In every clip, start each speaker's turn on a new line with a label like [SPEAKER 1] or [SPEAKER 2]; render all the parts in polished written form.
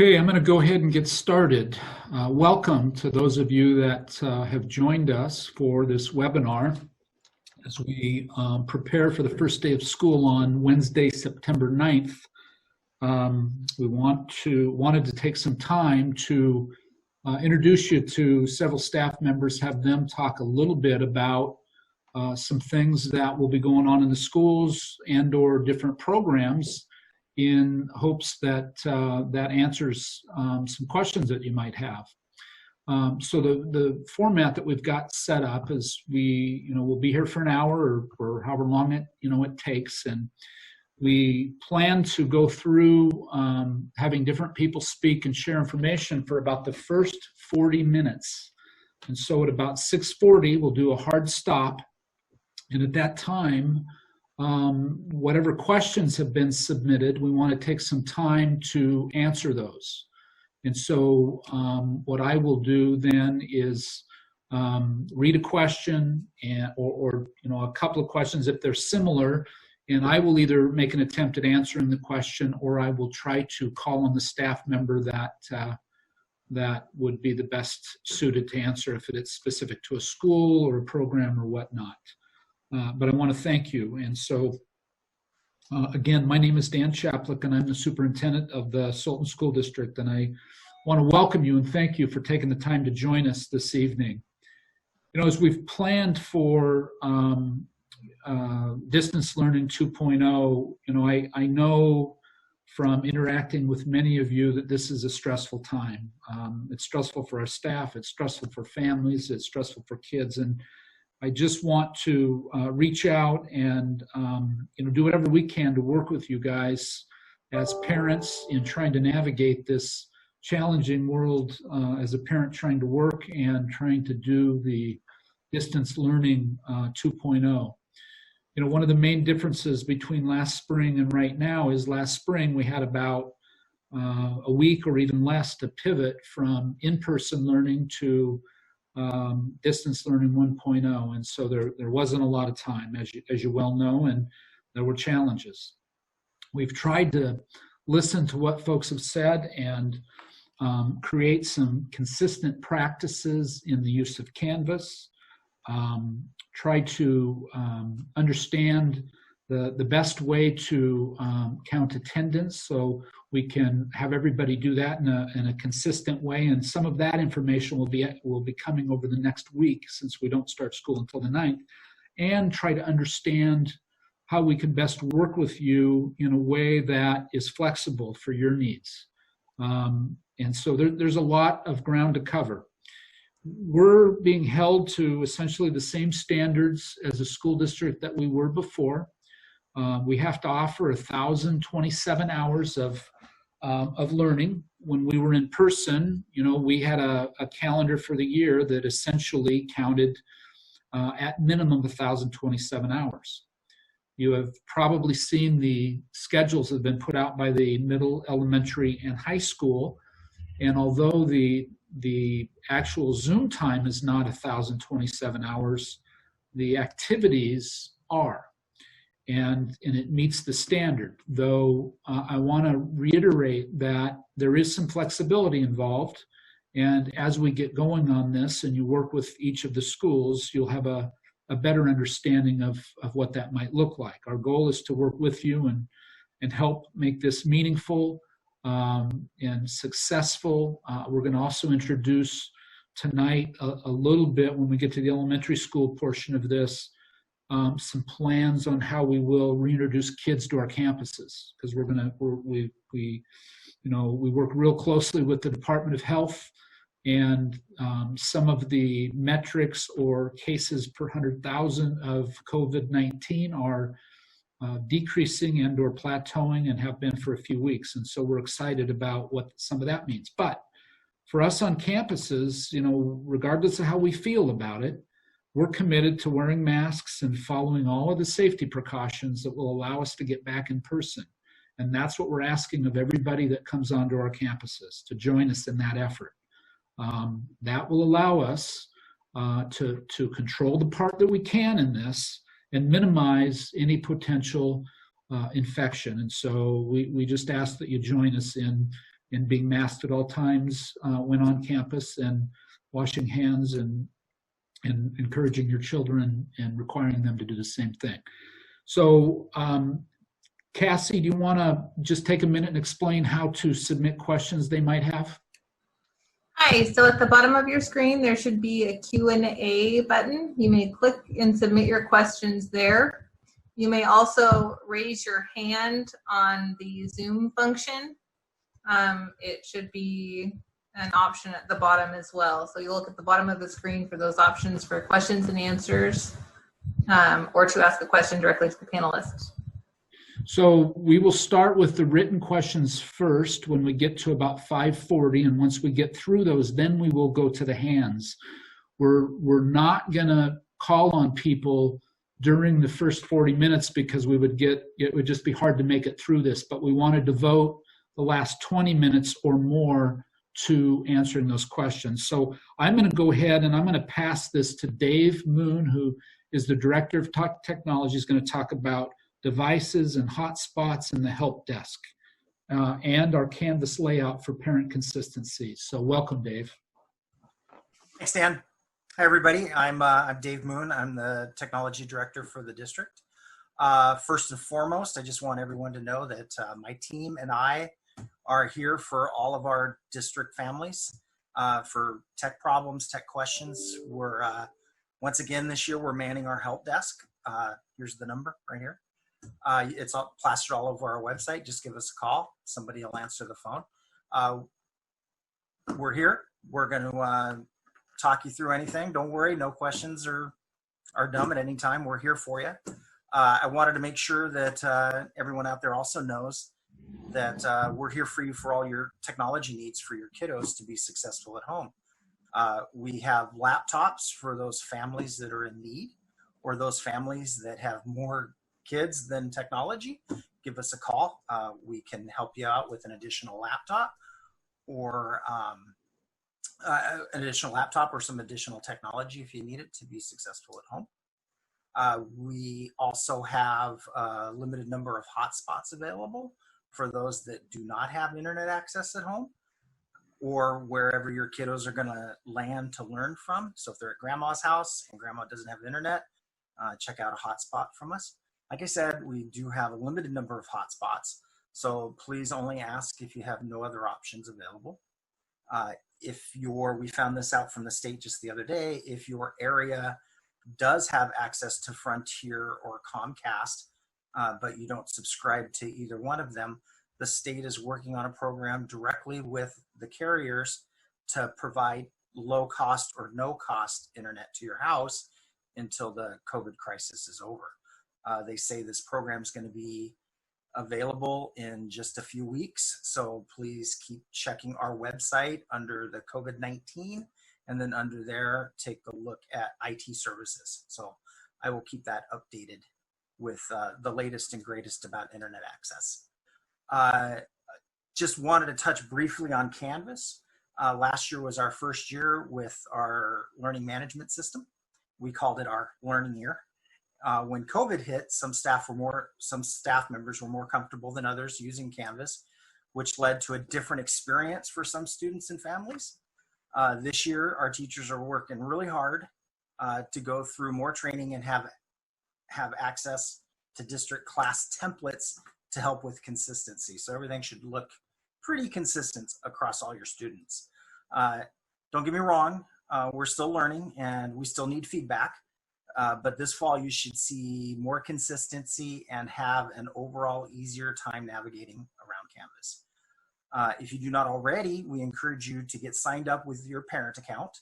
[SPEAKER 1] Okay, I'm going to go ahead and get started. Welcome to those of you that have joined us for this webinar as we prepare for the first day of school on Wednesday, September 9th. We wanted to take some time to introduce you to several staff members, have them talk a little bit about some things that will be going on in the schools and or different programs, in hopes that that answers some questions that you might have. So the format that we've got set up is we'll be here for an hour or however long it takes, and we plan to go through having different people speak and share information for about the first 40 minutes. And so at about 6:40, we'll do a hard stop, and at that time, whatever questions have been submitted, we want to take some time to answer those. And so what I will do then is read a question or a couple of questions if they're similar, and I will either make an attempt at answering the question, or I will try to call on the staff member that would be the best suited to answer if it's specific to a school or a program or whatnot. But I want to thank you. And so, again, my name is Dan Chaplik, and I'm the superintendent of the Sultan School District. And I want to welcome you and thank you for taking the time to join us this evening. As we've planned for Distance Learning 2.0, I know from interacting with many of you that this is a stressful time. It's stressful for our staff, it's stressful for families, it's stressful for kids. And I just want to reach out and do whatever we can to work with you guys as parents in trying to navigate this challenging world as a parent trying to work and trying to do the distance learning 2.0. One of the main differences between last spring and right now is last spring we had about a week or even less to pivot from in-person learning to distance learning 1.0, and so there wasn't a lot of time, as you well know, and there were challenges. We've tried to listen to what folks have said and create some consistent practices in the use of Canvas, try to understand the best way to count attendance so we can have everybody do that in a consistent way, and some of that information will be coming over the next week since we don't start school until the 9th, and try to understand how we can best work with you in a way that is flexible for your needs. And so there's a lot of ground to cover. We're being held to essentially the same standards as a school district that we were before. We have to offer 1,027 hours of learning. When we were in person, we had a calendar for the year that essentially counted at minimum 1,027 hours. You have probably seen the schedules that have been put out by the middle, elementary, and high school, and although the actual Zoom time is not 1,027 hours, the activities are. And it meets the standard, though I want to reiterate that there is some flexibility involved, and as we get going on this and you work with each of the schools, you'll have a better understanding of what that might look like. Our goal is to work with you and help make this meaningful and successful. We're going to also introduce tonight a little bit, when we get to the elementary school portion of this, some plans on how we will reintroduce kids to our campuses, because we work real closely with the Department of Health, and some of the metrics or cases per 100,000 of COVID-19 are decreasing and or plateauing and have been for a few weeks, and so we're excited about what some of that means. But for us on campuses, regardless of how we feel about it, we're committed to wearing masks and following all of the safety precautions that will allow us to get back in person. And that's what we're asking of everybody that comes onto our campuses, to join us in that effort. That will allow us to control the part that we can in this and minimize any potential infection. And so we just ask that you join us in in being masked at all times when on campus, and washing hands, and encouraging your children and requiring them to do the same thing. So Cassie, do you want to just take a minute and explain how to submit questions they might have?
[SPEAKER 2] Hi, so at the bottom of your screen, there should be a Q&A button. You may click and submit your questions there. You may also raise your hand on the Zoom function. It should be an option at the bottom as well. So you look at the bottom of the screen for those options for questions and answers, or to ask a question directly to the panelists.
[SPEAKER 1] So we will start with the written questions first when we get to about 5:40, and once we get through those, then we will go to the hands. We're not going to call on people during the first 40 minutes because it would just be hard to make it through this, but we want to devote the last 20 minutes or more to answering those questions. So I'm going to go ahead and I'm going to pass this to Dave Moon, who is the Director of Technology. Is going to talk about devices and hotspots in the help desk, and our Canvas layout for parent consistency. So welcome, Dave.
[SPEAKER 3] Thanks, Dan. Hi, everybody. I'm Dave Moon. I'm the Technology Director for the district. First and foremost, I just want everyone to know that my team and I are here for all of our district families for tech problems, tech questions. We're, once again, this year, we're manning our help desk. Here's the number right here. It's all plastered all over our website. Just give us a call. Somebody will answer the phone. We're here. We're going to talk you through anything. Don't worry. No questions are dumb at any time. We're here for you. I wanted to make sure that everyone out there also knows that we're here for you for all your technology needs for your kiddos to be successful at home. We have laptops for those families that are in need, or those families that have more kids than technology. Give us a call. We can help you out with an additional laptop, or some additional technology if you need it to be successful at home. We also have a limited number of hotspots available for those that do not have internet access at home, or wherever your kiddos are going to land to learn from. So if they're at grandma's house and grandma doesn't have internet, check out a hotspot from us. Like I said, we do have a limited number of hotspots, so please only ask if you have no other options available. We found this out from the state just the other day, if your area does have access to Frontier or Comcast, but you don't subscribe to either one of them, the state is working on a program directly with the carriers to provide low cost or no cost internet to your house until the COVID crisis is over. They say this program is going to be available in just a few weeks, so please keep checking our website under the COVID-19, and then under there, take a look at IT services. So I will keep that updated with the latest and greatest about internet access. Just wanted to touch briefly on Canvas. Last year was our first year with our learning management system. We called it our learning year. When COVID hit, some staff members were more comfortable than others using Canvas, which led to a different experience for some students and families. This year, our teachers are working really hard to go through more training and have access to district class templates to help with consistency. So everything should look pretty consistent across all your students. Don't get me wrong, we're still learning and we still need feedback. But this fall, you should see more consistency and have an overall easier time navigating around Canvas. If you do not already, we encourage you to get signed up with your parent account.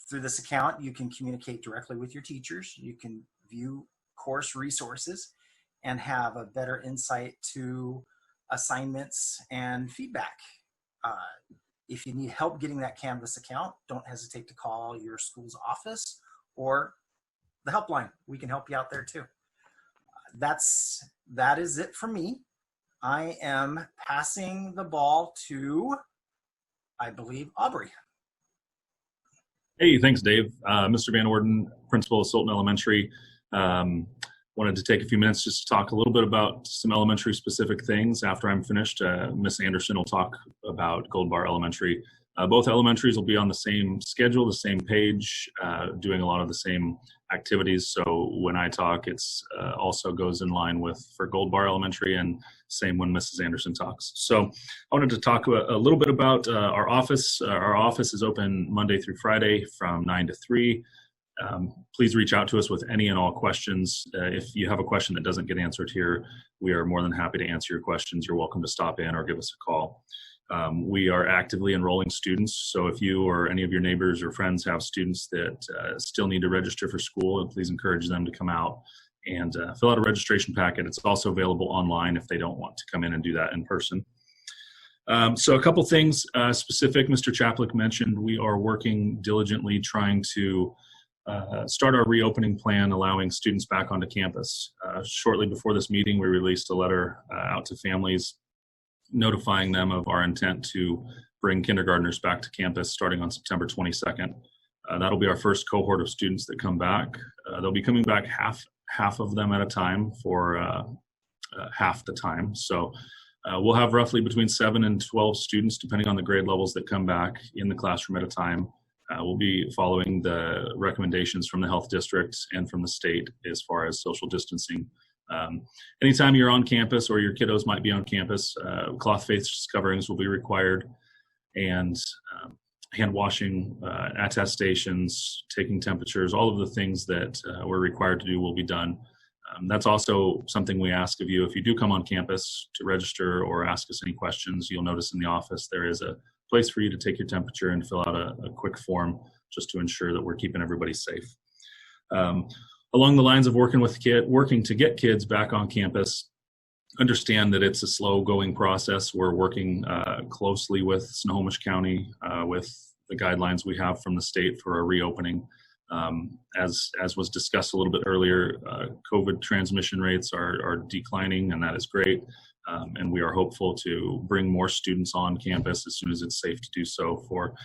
[SPEAKER 3] Through this account, you can communicate directly with your teachers. You can view course resources and have a better insight to assignments and feedback. If you need help getting that Canvas account, don't hesitate to call your school's office or the helpline. We can help you out there too. That is it for me. I am passing the ball to, I believe, Aubrey.
[SPEAKER 4] Hey, thanks, Dave. Mr. Van Orden, principal of Sultan Elementary. wanted to take a few minutes just to talk a little bit about some elementary specific things. After I'm finished, Miss Anderson will talk about Gold Bar Elementary. Both elementaries will be on the same schedule, the same page, doing a lot of the same activities. So when I talk, it's also goes in line with for Gold Bar Elementary, and same when Mrs. Anderson talks. So I wanted to talk a little bit about our office. Our office is open Monday through Friday from 9 to 3. Please reach out to us with any and all questions. If you have a question that doesn't get answered here, we are more than happy to answer your questions. You're welcome to stop in or give us a call. We are actively enrolling students, so if you or any of your neighbors or friends have students that still need to register for school, please encourage them to come out and fill out a registration packet. It's also available online if they don't want to come in and do that in person. So a couple things specific. Mr. Chaplik mentioned we are working diligently trying to start our reopening plan, allowing students back onto campus. Shortly before this meeting, we released a letter out to families notifying them of our intent to bring kindergartners back to campus starting on September 22nd. That'll be our first cohort of students that come back. They'll be coming back half of them at a time for half the time. So we'll have roughly between 7 and 12 students, depending on the grade levels, that come back in the classroom at a time. We'll be following the recommendations from the health district and from the state as far as social distancing. Anytime you're on campus or your kiddos might be on campus, cloth face coverings will be required, and hand washing, attestations, taking temperatures, all of the things that we're required to do will be done. That's also something we ask of you. If you do come on campus to register or ask us any questions, you'll notice in the office there is a place for you to take your temperature and fill out a quick form just to ensure that we're keeping everybody safe. Along the lines of working to get kids back on campus, understand that it's a slow going process. We're working closely with Snohomish County with the guidelines we have from the state for a reopening. As was discussed a little bit earlier, COVID transmission rates are declining, and that is great. And we are hopeful to bring more students on campus as soon as it's safe to do so for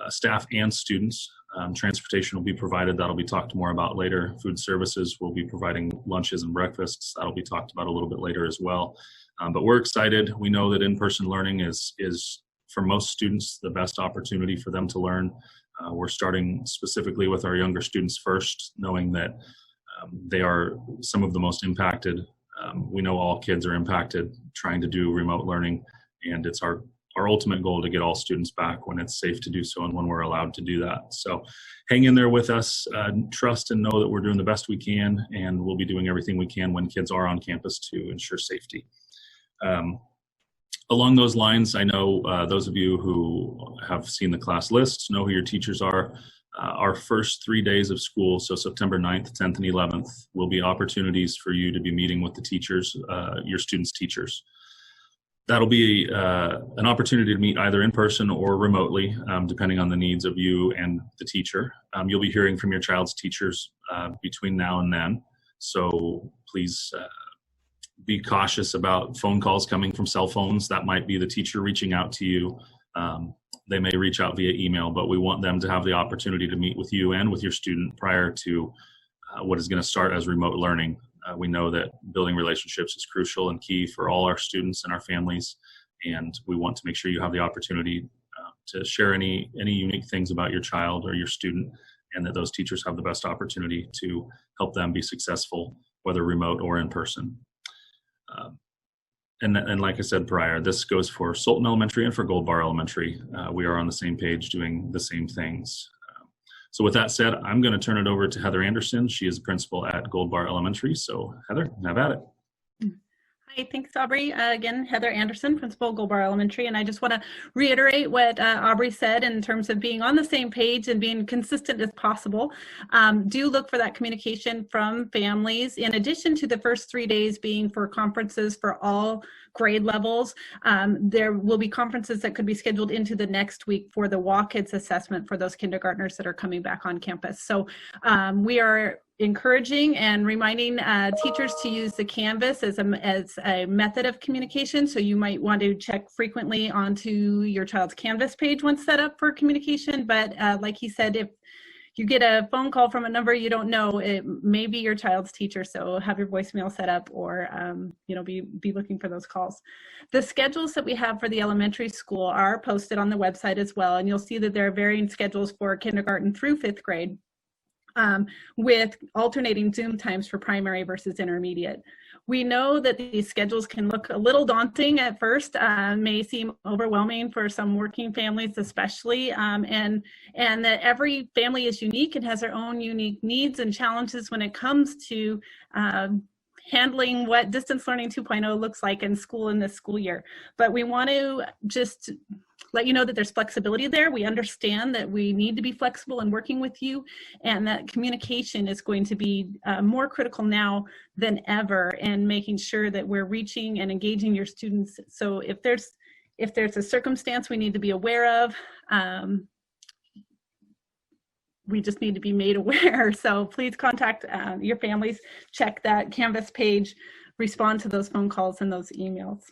[SPEAKER 4] staff and students. Transportation will be provided. That'll be talked more about later. Food services will be providing lunches and breakfasts. That'll be talked about a little bit later as well. But we're excited. We know that in-person learning is for most students the best opportunity for them to learn. We're starting specifically with our younger students first, knowing that they are some of the most impacted. We know all kids are impacted trying to do remote learning, and it's our ultimate goal to get all students back when it's safe to do so and when we're allowed to do that. So hang in there with us, trust and know that we're doing the best we can, and we'll be doing everything we can when kids are on campus to ensure safety. Along those lines, I know those of you who have seen the class lists know who your teachers are. Our first 3 days of school, so September 9th, 10th, and 11th, will be opportunities for you to be meeting with the teachers, your students' teachers. That'll be an opportunity to meet either in person or remotely, depending on the needs of you and the teacher. You'll be hearing from your child's teachers between now and then, so please be cautious about phone calls coming from cell phones. That might be the teacher reaching out to you. They may reach out via email, but we want them to have the opportunity to meet with you and with your student prior to what is going to start as remote learning. We know that building relationships is crucial and key for all our students and our families, and we want to make sure you have the opportunity to share any unique things about your child or your student, and that those teachers have the best opportunity to help them be successful, whether remote or in person. And like I said prior, this goes for Sultan Elementary and for Gold Bar Elementary. We are on the same page doing the same things. So with that said, I'm going to turn it over to Heather Anderson. She is principal at Gold Bar Elementary. So Heather, have at it.
[SPEAKER 5] Hi, thanks, Aubrey. Again, Heather Anderson, Principal, Gold Bar Elementary, and I just want to reiterate what Aubrey said in terms of being on the same page and being consistent as possible. Do look for that communication from families. In addition to the first 3 days being for conferences for all grade levels, there will be conferences that could be scheduled into the next week for the WAKIDS assessment for those kindergartners that are coming back on campus. So we are encouraging and reminding teachers to use the Canvas as a method of communication. So you might want to check frequently onto your child's Canvas page once set up for communication. But like he said, if you get a phone call from a number you don't know, it may be your child's teacher, so have your voicemail set up, or be looking for those calls. The schedules that we have for the elementary school are posted on the website as well, and you'll see that there are varying schedules for kindergarten through 5th grade, with alternating Zoom times for primary versus intermediate. We know that these schedules can look a little daunting at first, may seem overwhelming for some working families especially, and that every family is unique and has their own unique needs and challenges when it comes to handling what distance learning 2.0 looks like in school in this school year. But we want to just let you know that there's flexibility there. We understand that we need to be flexible in working with you, and that communication is going to be more critical now than ever, and making sure that we're reaching and engaging your students. So if there's a circumstance we need to be aware of, we just need to be made aware. So please contact your families, check that Canvas page, respond to those phone calls and those emails.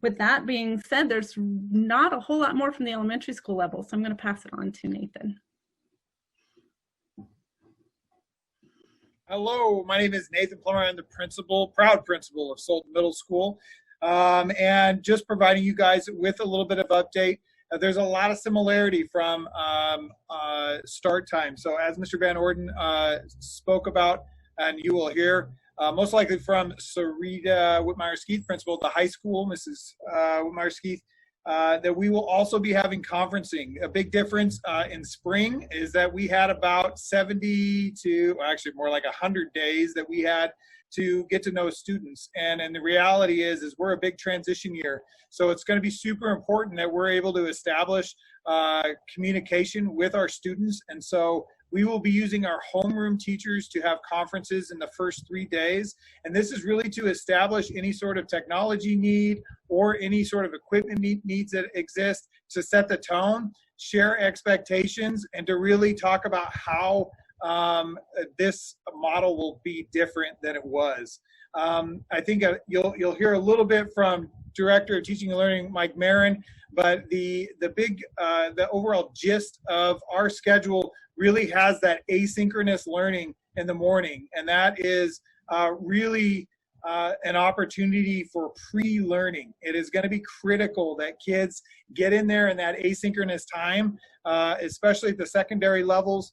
[SPEAKER 5] With that being said, there's not a whole lot more from the elementary school level, so I'm going to pass it on to Nathan.
[SPEAKER 6] Hello, my name is Nathan Plummer. I'm the proud principal of Sultan Middle School, and just providing you guys with a little bit of update. There's a lot of similarity from start time. So as Mr. Van Orden spoke about, and you will hear, most likely from Sarita Whitmire-Skeeth, principal of the high school, Mrs. Whitmire-Skeeth, that we will also be having conferencing. A big difference in spring is that we had about 70 to, well, actually more like 100 days that we had to get to know students. And the reality is we're a big transition year. So it's going to be super important that we're able to establish communication with our students. And so we will be using our homeroom teachers to have conferences in the first 3 days. And this is really to establish any sort of technology need or any sort of equipment needs that exist, to set the tone, share expectations, and to really talk about how this model will be different than it was. I think you'll hear a little bit from Director of Teaching and Learning, Mike Marin, but the overall gist of our schedule really has that asynchronous learning in the morning, and that is really an opportunity for pre-learning. It is going to be critical that kids get in there in that asynchronous time, especially at the secondary levels,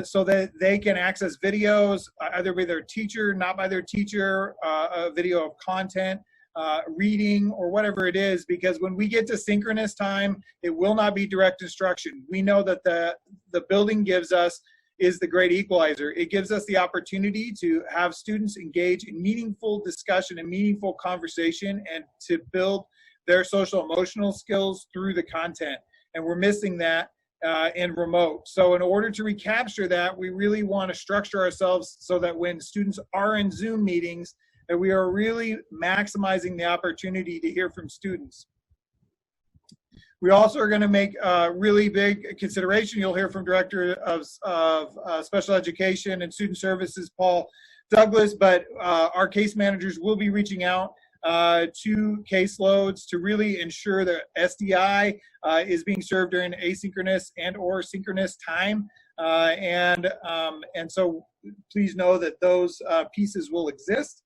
[SPEAKER 6] so that they can access videos, either by their teacher, not by their teacher, a video of content, reading, or whatever it is, because when we get to synchronous time, it will not be direct instruction. We know that the building gives us is the great equalizer. It gives us the opportunity to have students engage in meaningful discussion and meaningful conversation, and to build their social emotional skills through the content. And we're missing that in remote. So in order to recapture that, we really want to structure ourselves so that when students are in Zoom meetings, that we are really maximizing the opportunity to hear from students. We also are going to make a really big consideration. You'll hear from Director of Special Education and Student Services, Paul Douglas, but our case managers will be reaching out to caseloads to really ensure that SDI is being served during asynchronous and or synchronous time. And so please know that those pieces will exist.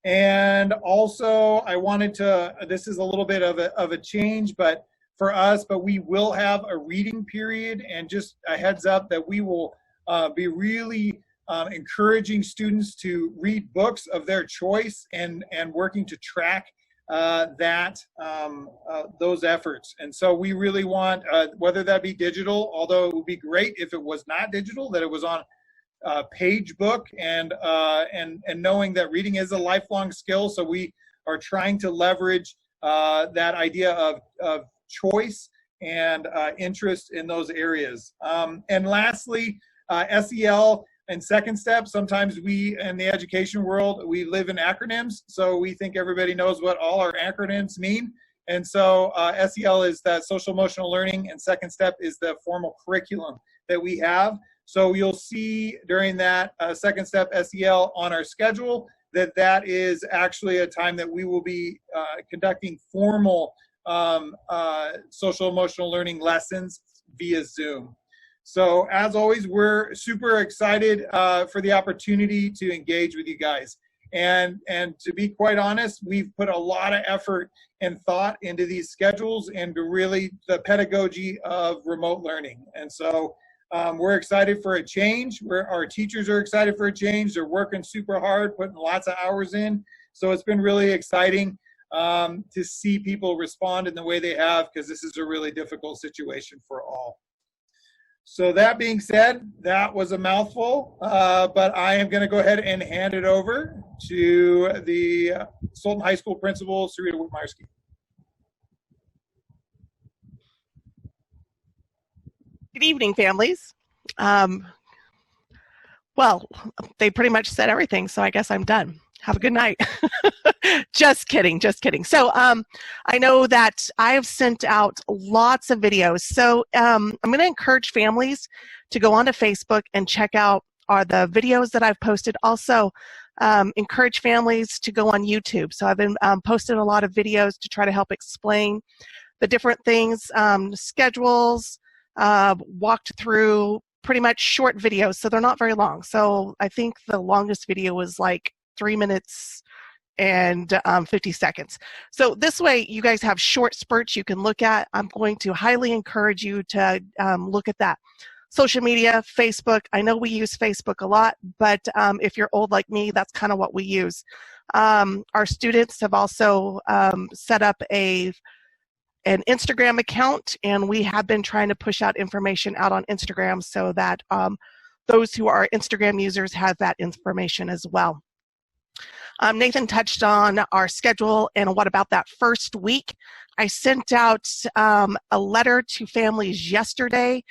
[SPEAKER 6] And also I wanted to, this is a little bit of a change, but for us, but we will have a reading period, and just a heads up that we will be really encouraging students to read books of their choice, and working to track those efforts. And so we really want, whether that be digital, although it would be great if it was not digital, that it was on page book, and knowing that reading is a lifelong skill. So we are trying to leverage that idea of choice and interest in those areas. And lastly, SEL and second step. Sometimes we, in the education world, we live in acronyms, so we think everybody knows what all our acronyms mean. And so SEL is that social emotional learning, and second step is the formal curriculum that we have. So you'll see during that second step SEL on our schedule that is actually a time that we will be conducting formal social emotional learning lessons via Zoom. So as always, we're super excited for the opportunity to engage with you guys. And to be quite honest, we've put a lot of effort and thought into these schedules and to really the pedagogy of remote learning. And so we're excited for a change. Our teachers are excited for a change. They're working super hard, putting lots of hours in. So it's been really exciting to see people respond in the way they have, because this is a really difficult situation for all. So that being said, that was a mouthful, but I am going to go ahead and hand it over to the Sultan High School principal, Sarita Whitmire-Ski.
[SPEAKER 7] Good evening, families. Well, they pretty much said everything, so I guess I'm done. Have a good night. Just kidding, just kidding. So I know that I have sent out lots of videos. So I'm going to encourage families to go onto Facebook and check out the videos that I've posted. Also, encourage families to go on YouTube. So I've been posting a lot of videos to try to help explain the different things, schedules, walked through pretty much short videos. So they're not very long. So I think the longest video was like 3 minutes and 50 seconds. So this way you guys have short spurts you can look at. I'm going to highly encourage you to look at that. Social media, Facebook, I know we use Facebook a lot, but if you're old like me, that's kind of what we use. Our students have also set up an Instagram account, and we have been trying to push out information out on Instagram so that those who are Instagram users have that information as well. Nathan touched on our schedule and what about that first week. I sent out a letter to families yesterday.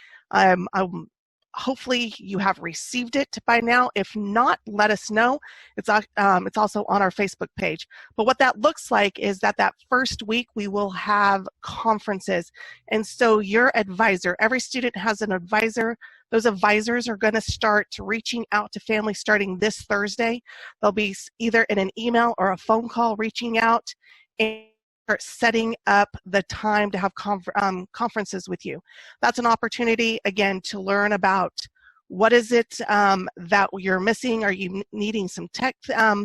[SPEAKER 7] Hopefully you have received it by now. If not, let us know. It's also on our Facebook page. But what that looks like is that first week we will have conferences. And so your advisor, every student has an advisor. Those advisors are going to start reaching out to families starting this Thursday. They'll be either in an email or a phone call reaching out and start setting up the time to have conferences with you. That's an opportunity, again, to learn about what is it that you're missing. Are you needing some tech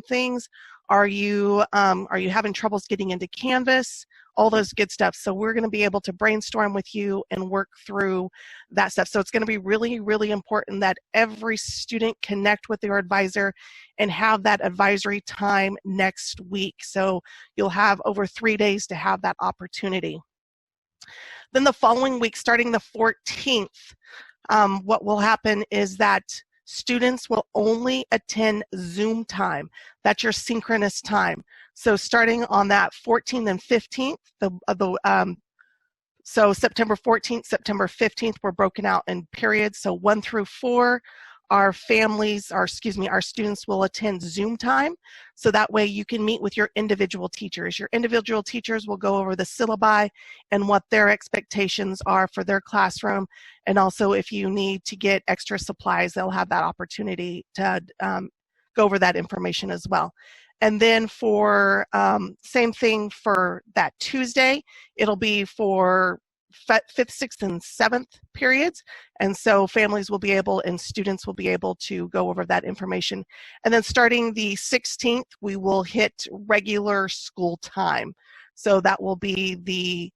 [SPEAKER 7] things? Are you having troubles getting into Canvas? All those good stuff. So we're going to be able to brainstorm with you and work through that stuff. So it's going to be really, really important that every student connect with their advisor and have that advisory time next week. So you'll have over 3 days to have that opportunity. Then the following week, starting the 14th, what will happen is that students will only attend Zoom time. That's your synchronous time. So starting on that 14th and 15th, so September 14th, September 15th, we're broken out in periods. So 1 through 4, our students will attend Zoom time. So that way you can meet with your individual teachers. Your individual teachers will go over the syllabi and what their expectations are for their classroom. And also if you need to get extra supplies, they'll have that opportunity to go over that information as well. And then for same thing for that Tuesday, it'll be for 5th, 6th, and 7th periods. And so families will be able and students will be able to go over that information. And then starting the 16th, we will hit regular school time. So that will be the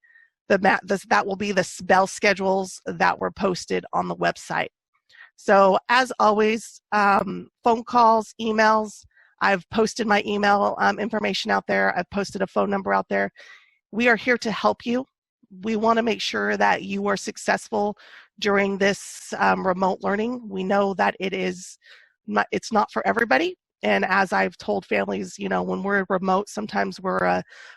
[SPEAKER 7] bell schedules that were posted on the website. So as always, phone calls, emails, I've posted my email information out there. I've posted a phone number out there. We are here to help you. We want to make sure that you are successful during this remote learning. We know that it's not for everybody. And as I've told families, when we're remote, sometimes we're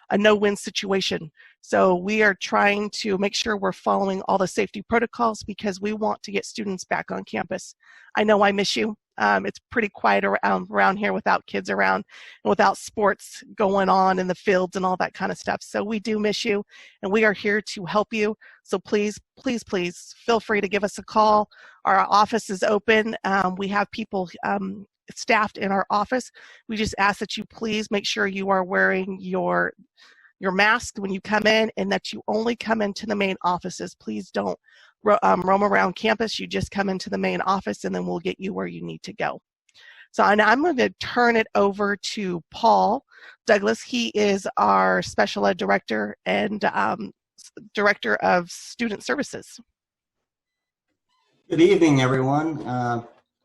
[SPEAKER 7] a no-win situation. So we are trying to make sure we're following all the safety protocols because we want to get students back on campus. I know I miss you. It's pretty quiet around here without kids around and without sports going on in the fields and all that kind of stuff. So we do miss you, and we are here to help you. So please, please, please feel free to give us a call. Our office is open. We have people staffed in our office. We just ask that you please make sure you are wearing your your mask when you come in, and that you only come into the main offices. Please don't roam around campus. You just come into the main office, and then we'll get you where you need to go. So and I'm going to turn it over to Paul Douglas. He is our Special Ed Director and Director of Student Services.
[SPEAKER 8] Good evening, everyone.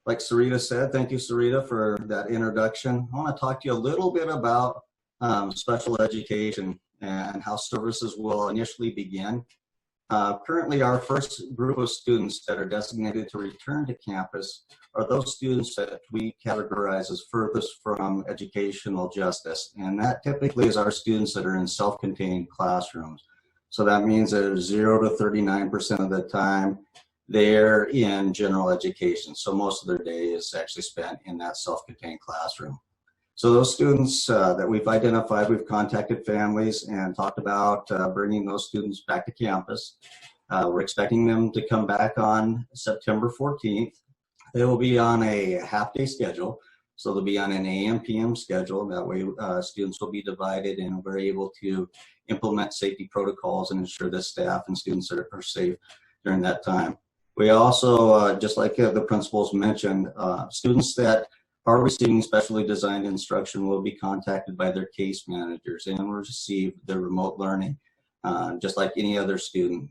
[SPEAKER 8] Like Sarita said, thank you, Sarita, for that introduction. I want to talk to you a little bit about special education and how services will initially begin. Currently, our first group of students that are designated to return to campus are those students that we categorize as furthest from educational justice. And that typically is our students that are in self-contained classrooms. So that means that 0 to 39% of the time, they're in general education. So most of their day is actually spent in that self-contained classroom. So those students that we've identified, we've contacted families and talked about bringing those students back to campus. We're expecting them to come back on September 14th. They will be on a half-day schedule. So they'll be on an AM/PM schedule. That way students will be divided and we're able to implement safety protocols and ensure that staff and students are safe during that time. We also, just like the principals mentioned, students that are receiving specially designed instruction will be contacted by their case managers and will receive their remote learning, just like any other student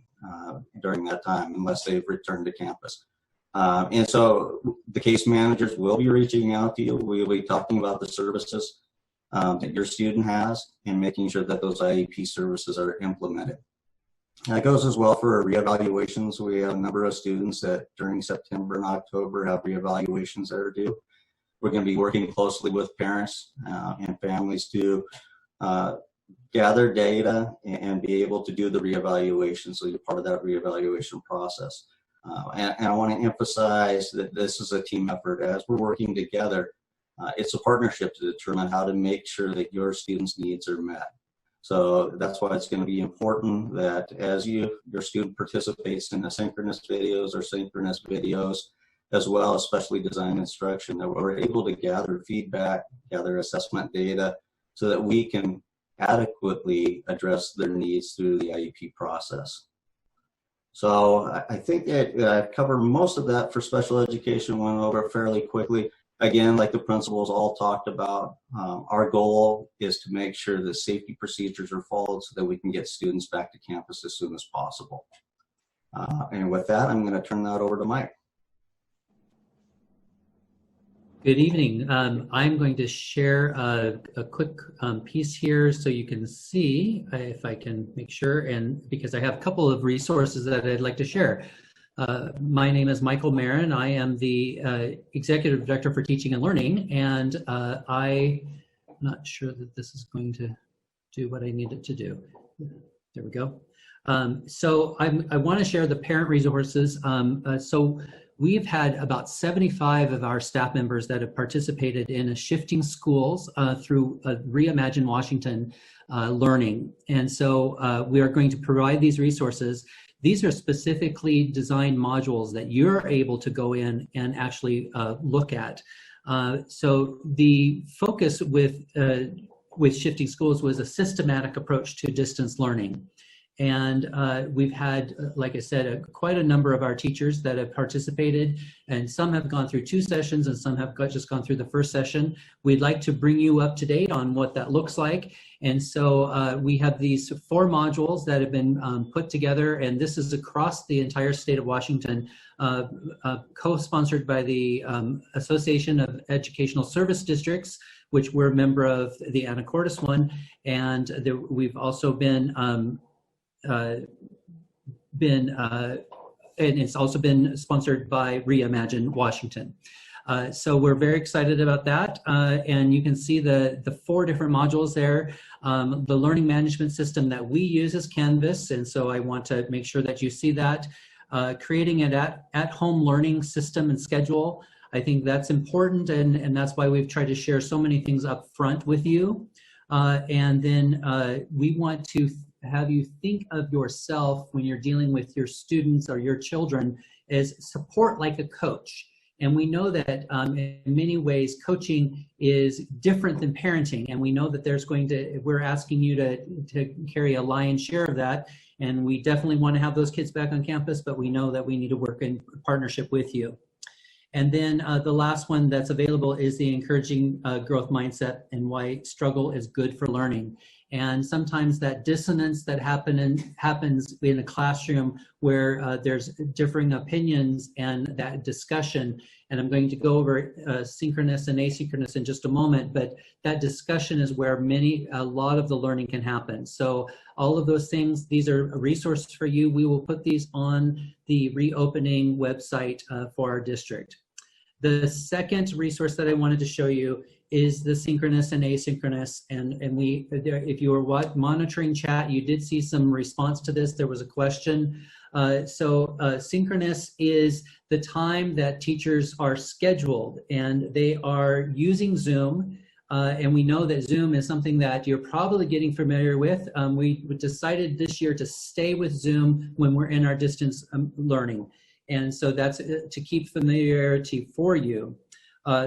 [SPEAKER 8] during that time, unless they've returned to campus. And so the case managers will be reaching out to you. We'll be talking about the services that your student has and making sure that those IEP services are implemented. That goes as well for reevaluations. We have a number of students that during September and October have reevaluations that are due. We're going to be working closely with parents and families to gather data and be able to do the reevaluation, so you're part of that reevaluation process. And I want to emphasize that this is a team effort. As we're working together, it's a partnership to determine how to make sure that your students' needs are met. So that's why it's going to be important that as your student participates in asynchronous videos or synchronous videos, as well as specially designed instruction, that we're able to gather feedback, gather assessment data, so that we can adequately address their needs through the IEP process. So I think that I've covered most of that for special education, went over fairly quickly. Again, like the principals all talked about, our goal is to make sure the safety procedures are followed so that we can get students back to campus as soon as possible. And with that, I'm going to turn that over to Mike.
[SPEAKER 9] Good evening. I'm going to share a quick piece here so you can see, if I can make sure, and because I have a couple of resources that I'd like to share. My name is Michael Marin. I am the Executive Director for Teaching and Learning, and I'm not sure that this is going to do what I need it to do. There we go. So I want to share the parent resources. So we've had about 75 of our staff members that have participated in a Shifting Schools through Reimagine Washington learning. And so we are going to provide these resources. These are specifically designed modules that you're able to go in and actually look at. So the focus with Shifting Schools was a systematic approach to distance learning. And we've had, like I said, quite a number of our teachers that have participated, and some have gone through 2 sessions and some have just gone through the first session. We'd like to bring you up to date on what that looks like. And so we have these 4 modules that have been put together, and this is across the entire state of Washington, co-sponsored by the Association of Educational Service Districts, which we're a member of, the Anacortes one. And we've also been and it's also been sponsored by Reimagine Washington. So we're very excited about that. And you can see the 4 different modules there. The learning management system that we use is Canvas, and so I want to make sure that you see that. Creating an at-home learning system and schedule, I think that's important, and that's why we've tried to share so many things up front with you. And then we want to have you think of yourself when you're dealing with your students or your children as support like a coach. And we know that in many ways, coaching is different than parenting. And we know that we're asking you to carry a lion's share of that. And we definitely want to have those kids back on campus, but we know that we need to work in partnership with you. And then the last one that's available is the encouraging growth mindset and why struggle is good for learning. And sometimes that dissonance that happens in a classroom where there's differing opinions and that discussion, and I'm going to go over synchronous and asynchronous in just a moment, but that discussion is where a lot of the learning can happen. So all of those things, these are resources for you. We will put these on the reopening website for our district. The second resource that I wanted to show you is the synchronous and asynchronous. And if you were monitoring chat, you did see some response to this. There was a question. Synchronous is the time that teachers are scheduled and they are using Zoom. And we know that Zoom is something that you're probably getting familiar with. We decided this year to stay with Zoom when we're in our distance learning. And so that's to keep familiarity for you.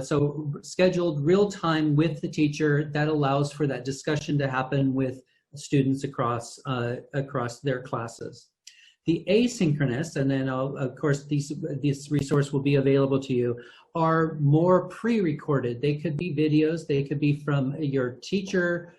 [SPEAKER 9] So scheduled real time with the teacher, that allows for that discussion to happen with students across their classes. The asynchronous, and then of course this resource will be available to you, are more pre-recorded. They could be videos, they could be from your teacher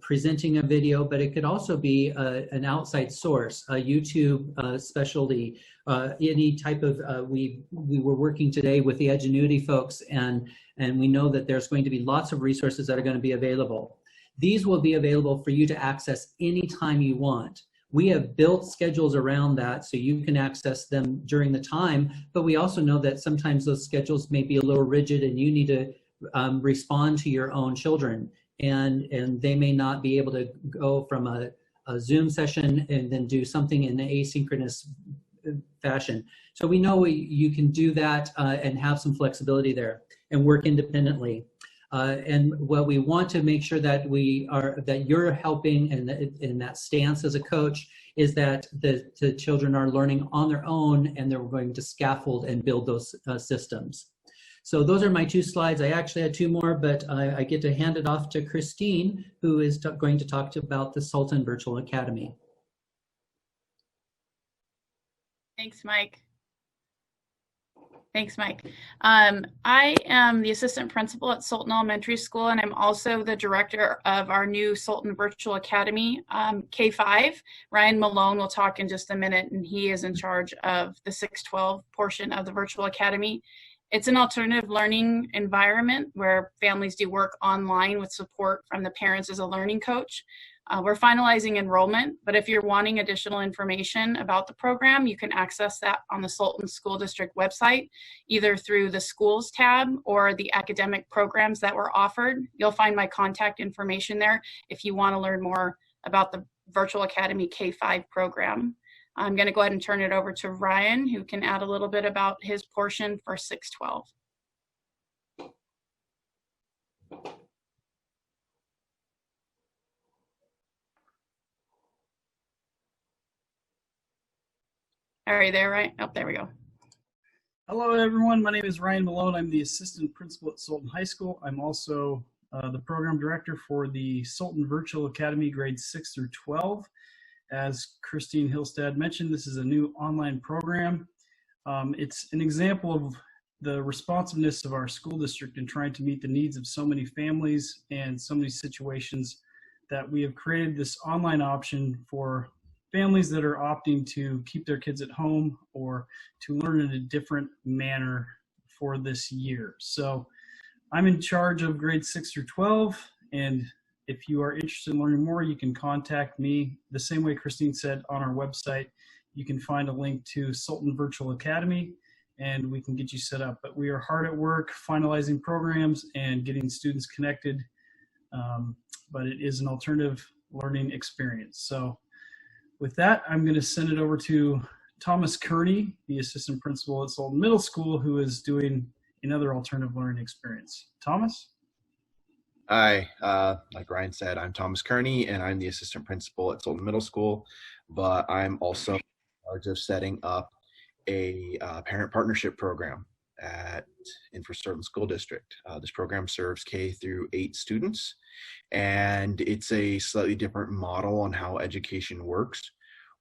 [SPEAKER 9] presenting a video, but it could also be an outside source, a YouTube specialty, any type of, we were working today with the Edgenuity folks, and we know that there's going to be lots of resources that are going to be available. These will be available for you to access anytime you want. We have built schedules around that so you can access them during the time, but we also know that sometimes those schedules may be a little rigid and you need to respond to your own children. And they may not be able to go from a Zoom session and then do something in an asynchronous fashion. So we know you can do that and have some flexibility there and work independently. And what we want to make sure that you're helping in that stance as a coach is that the children are learning on their own and they're going to scaffold and build those systems. So those are my 2 slides. I actually had 2 more, but I get to hand it off to Christine, who is going to talk about the Sultan Virtual Academy.
[SPEAKER 10] Thanks, Mike. I am the assistant principal at Sultan Elementary School, and I'm also the director of our new Sultan Virtual Academy, K-5. Ryan Malone will talk in just a minute, and he is in charge of the 6-12 portion of the Virtual Academy. It's an alternative learning environment where families do work online with support from the parents as a learning coach. We're finalizing enrollment, but if you're wanting additional information about the program, you can access that on the Sultan School District website, either through the schools tab or the academic programs that were offered. You'll find my contact information there if you want to learn more about the Virtual Academy K-5 program. I'm going to go ahead and turn it over to Ryan, who can add a little bit about his portion for 6-12. Are you there, Ryan? Oh, there we go.
[SPEAKER 11] Hello, everyone. My name is Ryan Malone. I'm the assistant principal at Sultan High School. I'm also the program director for the Sultan Virtual Academy grades 6 through 12. As Christine Hillstad mentioned, this is a new online program. It's an example of the responsiveness of our school district in trying to meet the needs of so many families and so many situations that we have created this online option for families that are opting to keep their kids at home or to learn in a different manner for this year. So I'm in charge of grades 6 through 12, and if you are interested in learning more, you can contact me the same way Christine said on our website. You can find a link to Sultan Virtual Academy and we can get you set up. But we are hard at work finalizing programs and getting students connected, but it is an alternative learning experience. So with that, I'm going to send it over to Thomas Kearney, the assistant principal at Sultan Middle School, who is doing another alternative learning experience. Thomas?
[SPEAKER 12] Hi, like Ryan said, I'm Thomas Kearney, and I'm the assistant principal at Sultan Middle School, but I'm also in charge of setting up a parent partnership program for Sultan School District. This program serves K through 8 students, and it's a slightly different model on how education works,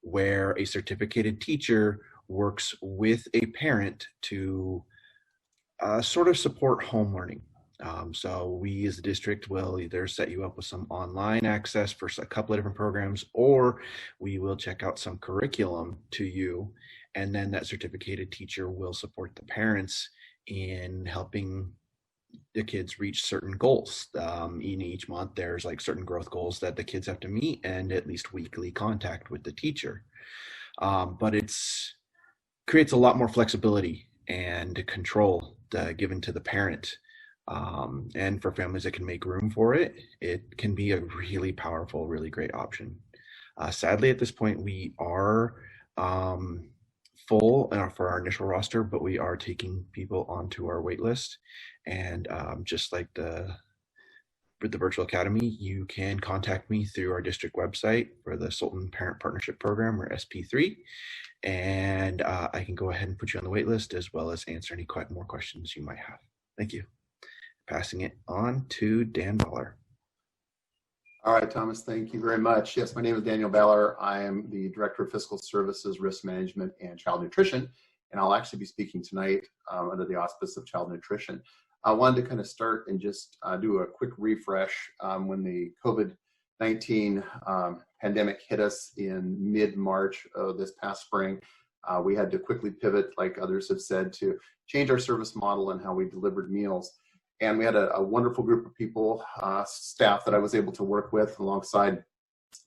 [SPEAKER 12] where a certificated teacher works with a parent to sort of support home learning. So we as a district will either set you up with some online access for a couple of different programs, or we will check out some curriculum to you, and then that certificated teacher will support the parents in helping the kids reach certain goals. In each month there's like certain growth goals that the kids have to meet, and at least weekly contact with the teacher. But it's creates a lot more flexibility and control given to the parent. And for families that can make room for it, it can be a really powerful, really great option. Sadly, at this point, we are full for our initial roster, but we are taking people onto our wait list. And just like with the Virtual Academy, you can contact me through our district website for the Sultan Parent Partnership Program, or SP3. And I can go ahead and put you on the wait list, as well as answer any more questions you might have. Thank you. Passing it on to Dan Baller.
[SPEAKER 13] All right, Thomas, thank you very much. Yes, my name is Daniel Baller. I am the Director of Fiscal Services, Risk Management, and Child Nutrition, and I'll actually be speaking tonight under the auspice of Child Nutrition. I wanted to kind of start and just do a quick refresh. When the COVID-19 pandemic hit us in mid-March of this past spring, we had to quickly pivot, like others have said, to change our service model and how we delivered meals. And we had a wonderful group of people, staff that I was able to work with alongside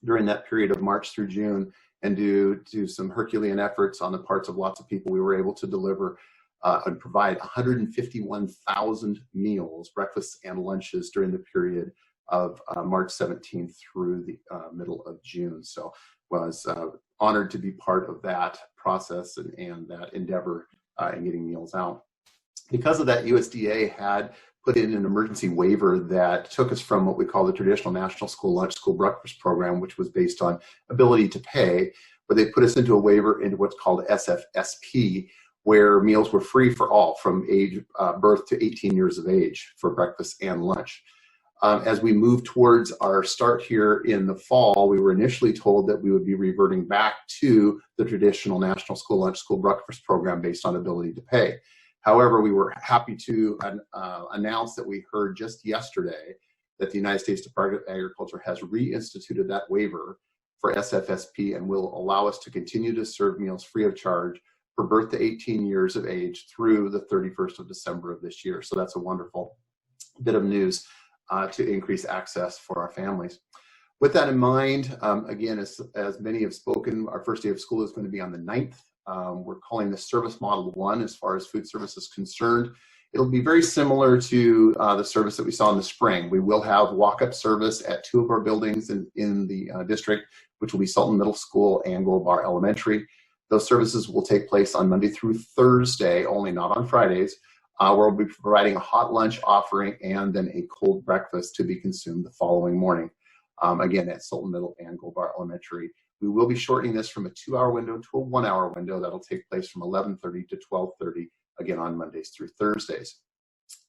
[SPEAKER 13] during that period of March through June, and do some Herculean efforts on the parts of lots of people. We were able to deliver and provide 151,000 meals, breakfasts and lunches, during the period of March 17th through the middle of June. So was honored to be part of that process and that endeavor in getting meals out. Because of that, USDA had put in an emergency waiver that took us from what we call the traditional National School Lunch School Breakfast Program, which was based on ability to pay, but they put us into a waiver into what's called SFSP, where meals were free for all from birth to 18 years of age for breakfast and lunch. As we move towards our start here in the fall, we were initially told that we would be reverting back to the traditional National School Lunch School Breakfast Program based on ability to pay. However, we were happy to announce that we heard just yesterday that the United States Department of Agriculture has reinstituted that waiver for SFSP and will allow us to continue to serve meals free of charge for birth to 18 years of age through the 31st of December of this year. So that's a wonderful bit of news to increase access for our families. With that in mind, again, as many have spoken, our first day of school is going to be on the 9th. We're calling this Service Model 1 as far as food service is concerned. It'll be very similar to the service that we saw in the spring. We will have walk-up service at 2 of our buildings in the district, which will be Sultan Middle School and Gold Bar Elementary. Those services will take place on Monday through Thursday, only not on Fridays, where we'll be providing a hot lunch offering and then a cold breakfast to be consumed the following morning. Again, at Sultan Middle and Gold Bar Elementary. We will be shortening this from a 2-hour window to a 1-hour window. That'll take place from 11:30 to 12:30, again on Mondays through Thursdays.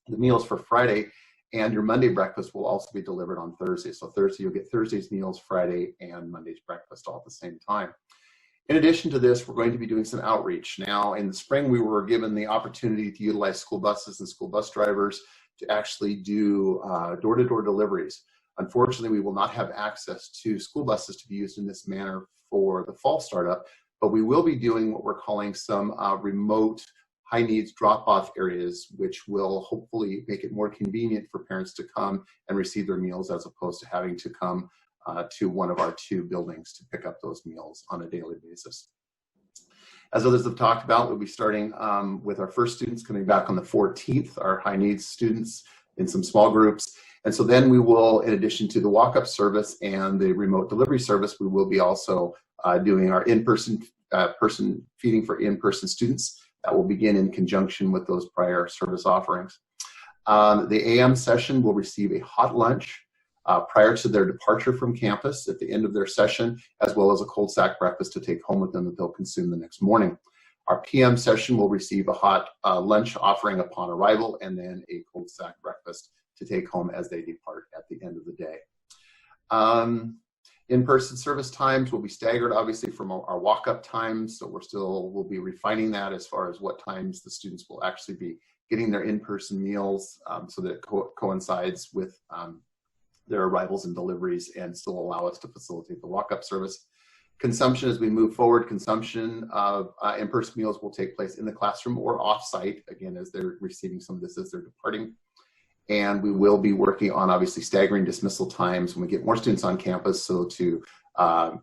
[SPEAKER 13] The meals for Friday and your Monday breakfast will also be delivered on Thursday. So Thursday, you'll get Thursday's meals, Friday, and Monday's breakfast all at the same time. In addition to this, we're going to be doing some outreach. Now, in the spring, we were given the opportunity to utilize school buses and school bus drivers to actually do door-to-door deliveries. Unfortunately, we will not have access to school buses to be used in this manner for the fall startup, but we will be doing what we're calling some remote high needs drop-off areas, which will hopefully make it more convenient for parents to come and receive their meals as opposed to having to come to one of our 2 buildings to pick up those meals on a daily basis. As others have talked about, we'll be starting with our first students coming back on the 14th, our high needs students in some small groups. And so then we will, in addition to the walk-up service and the remote delivery service, we will be also doing our in-person feeding for in-person students. That will begin in conjunction with those prior service offerings. The AM session will receive a hot lunch prior to their departure from campus at the end of their session, as well as a cold sack breakfast to take home with them that they'll consume the next morning. Our PM session will receive a hot lunch offering upon arrival, and then a cold stack breakfast to take home as they depart at the end of the day. In-person service times will be staggered, obviously, from our walk-up times, so we'll be refining that as far as what times the students will actually be getting their in-person meals, so that it coincides with their arrivals and deliveries, and still allow us to facilitate the walk-up service. Consumption, as we move forward, consumption of in-person meals will take place in the classroom or off-site, again, as they're receiving some of this as they're departing. And we will be working on, obviously, staggering dismissal times when we get more students on campus, so to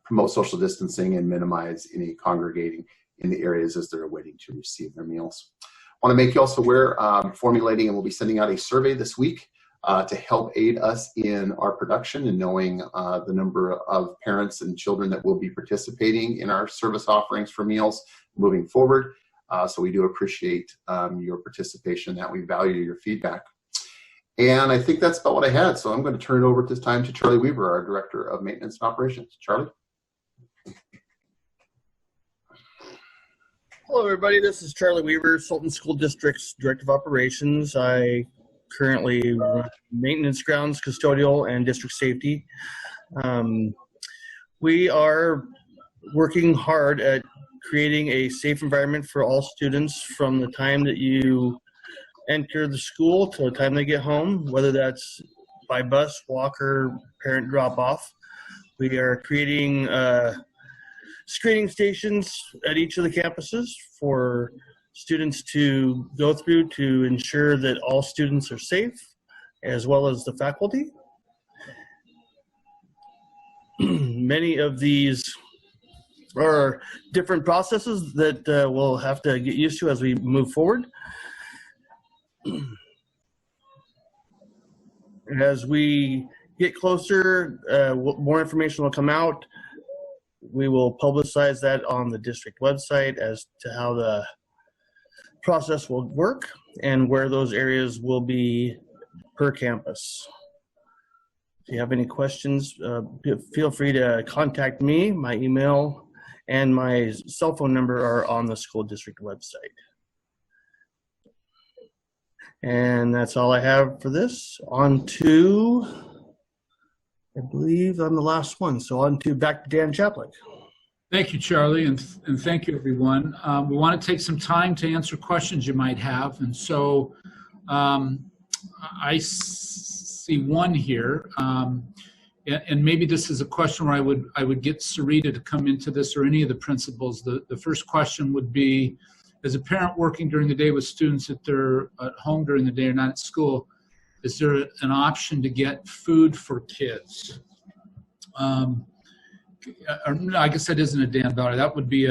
[SPEAKER 13] promote social distancing and minimize any congregating in the areas as they're waiting to receive their meals. I want to make you also aware, formulating, and we'll be sending out a survey this week to help aid us in our production and knowing the number of parents and children that will be participating in our service offerings for meals moving forward. So we do appreciate your participation, that we value your feedback. And I think that's about what I had. So I'm going to turn it over this time to Charlie Weaver, our Director of Maintenance and Operations. Charlie?
[SPEAKER 14] Hello, everybody. This is Charlie Weaver, Sultan School District's Director of Operations. I currently run maintenance, grounds, custodial, and district safety. We are working hard at creating a safe environment for all students from the time that you enter the school to the time they get home, whether that's by bus, walk, or parent drop-off. We are creating screening stations at each of the campuses for students to go through to ensure that all students are safe, as well as the faculty. Many of these are different processes that we'll have to get used to as we move forward. As we get closer, more information will come out. We will publicize that on the district website as to how the process will work and where those areas will be per campus. If you have any questions, feel free to contact me. My email and my cell phone number are on the school district website. And that's all I have for this. On to, I believe I'm the last one, so on to back to Dan Chaplik.
[SPEAKER 1] Thank you, Charlie, and thank you, everyone. We want to take some time to answer questions you might have, and so I see one here, and maybe this is a question where I would get Sarita to come into this, or any of the principals. The first question would be, as a parent working during the day with students that they're at home during the day or not at school, is there an option to get food for kids? Or, no, I guess that isn't a Dan Ballard. That would be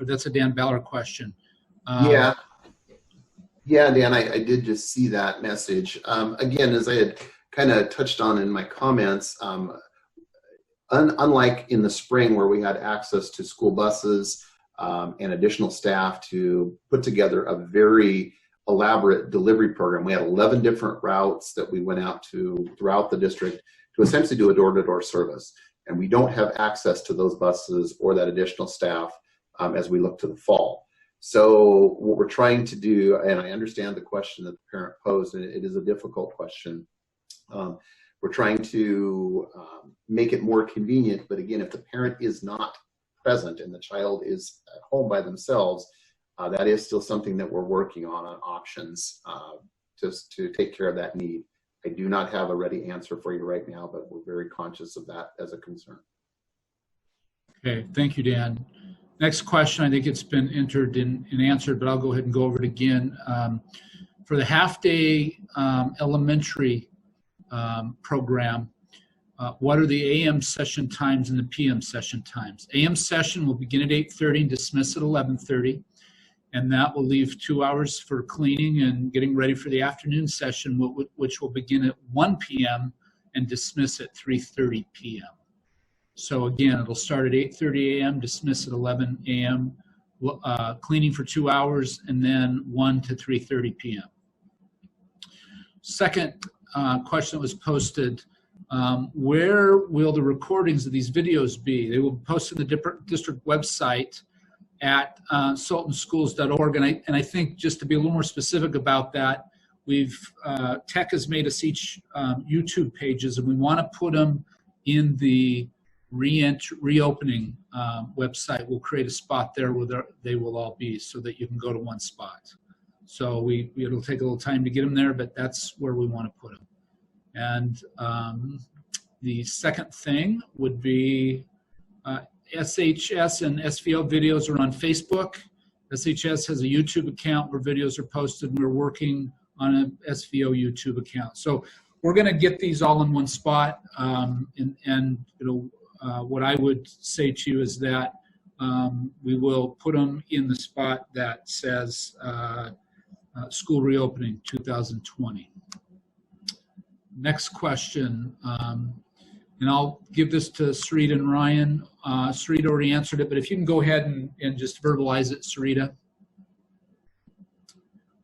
[SPEAKER 1] that's a Dan Ballard question.
[SPEAKER 13] Yeah, Dan, I did just see that message. Again, as I had kind of touched on in my comments, unlike in the spring where we had access to school buses and additional staff to put together a very elaborate delivery program. We had 11 different routes that we went out to throughout the district to essentially do a door-to-door service. And we don't have access to those buses or that additional staff as we look to the fall. So what we're trying to do, and I understand the question that the parent posed, and it is a difficult question. We're trying to make it more convenient, but again, if the parent is not present and the child is at home by themselves, that is still something that we're working on options just to take care of that need. I do not have a ready answer for you right now, but we're very conscious of that as a concern.
[SPEAKER 1] Okay, thank you, Dan. Next question, I think it's been entered and answered, but I'll go ahead and go over it again. For the half-day elementary program, what are the AM session times and the PM session times? AM session will begin at 8:30 and dismiss at 11:30. And that will leave 2 hours for cleaning and getting ready for the afternoon session, which will begin at 1 p.m. and dismiss at 3:30 p.m. So again, it'll start at 8:30 a.m., dismiss at 11 a.m., cleaning for 2 hours, and then 1 to 3:30 p.m. Second question that was posted, where will the recordings of these videos be? They will be posted on the district website at sultanschools.org. And I think just to be a little more specific about that, Tech has made us each YouTube pages, and we want to put them in the reopening website. We'll create a spot there where they will all be so that you can go to one spot. So it'll take a little time to get them there, but that's where we want to put them. And the second thing would be SHS and SVO videos are on Facebook. SHS has a YouTube account where videos are posted, and we're working on an SVO YouTube account. So we're going to get these all in one spot. What I would say to you is that we will put them in the spot that says school reopening 2020. Next question, and I'll give this to Sarita and Ryan. Sarita already answered it, but if you can go ahead and just verbalize it, Sarita.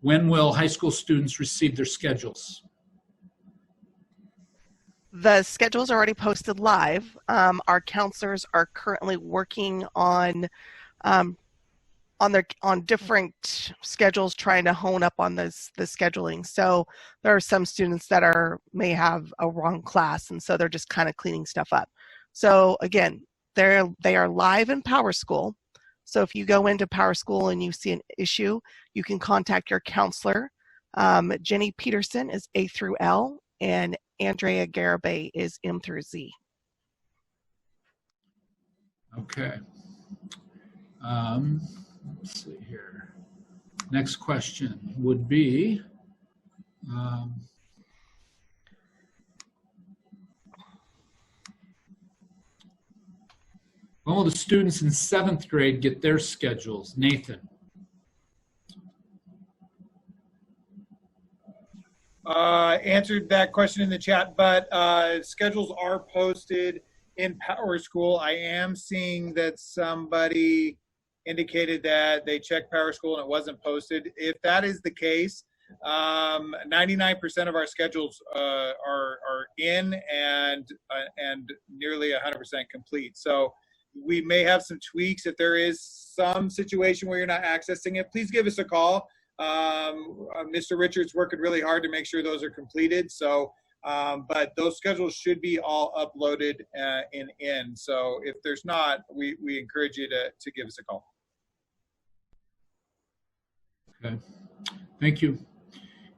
[SPEAKER 1] When will high school students receive their schedules?
[SPEAKER 7] The schedules are already posted live. Our counselors are currently working on different schedules, trying to hone up on the scheduling. So there are some students that may have a wrong class, and so they're just kind of cleaning stuff up. So again, they are live in PowerSchool. So if you go into PowerSchool and you see an issue, you can contact your counselor. Jenny Peterson is A through L, and Andrea Garibay is M through Z.
[SPEAKER 1] Okay. Let's see here. Next question would be, when will the students in 7th grade get their schedules? Nathan.
[SPEAKER 6] Answered that question in the chat, but schedules are posted in PowerSchool. I am seeing that somebody indicated that they checked PowerSchool and it wasn't posted. If that is the case, 99% of our schedules are in and nearly 100% complete. So we may have some tweaks. If there is some situation where you're not accessing it, please give us a call. Mr. Richards working really hard to make sure those are completed. So, but those schedules should be all uploaded in. So if there's not, we encourage you to give us a call.
[SPEAKER 1] Okay, thank you.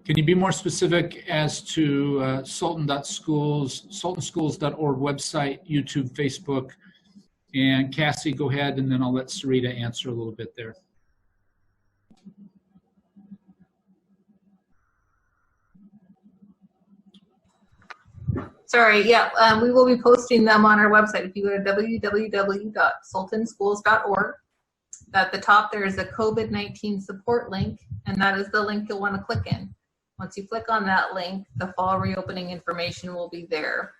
[SPEAKER 1] Can you be more specific as to sultanschools.org website, YouTube, Facebook? And Cassie, go ahead, and then I'll let Sarita answer a little bit there.
[SPEAKER 2] Sorry, yeah, we will be posting them on our website. If you go to www.sultanschools.org, at the top there is a COVID-19 support link, and that is the link you'll want to click in. Once you click on that link, the fall reopening information will be there.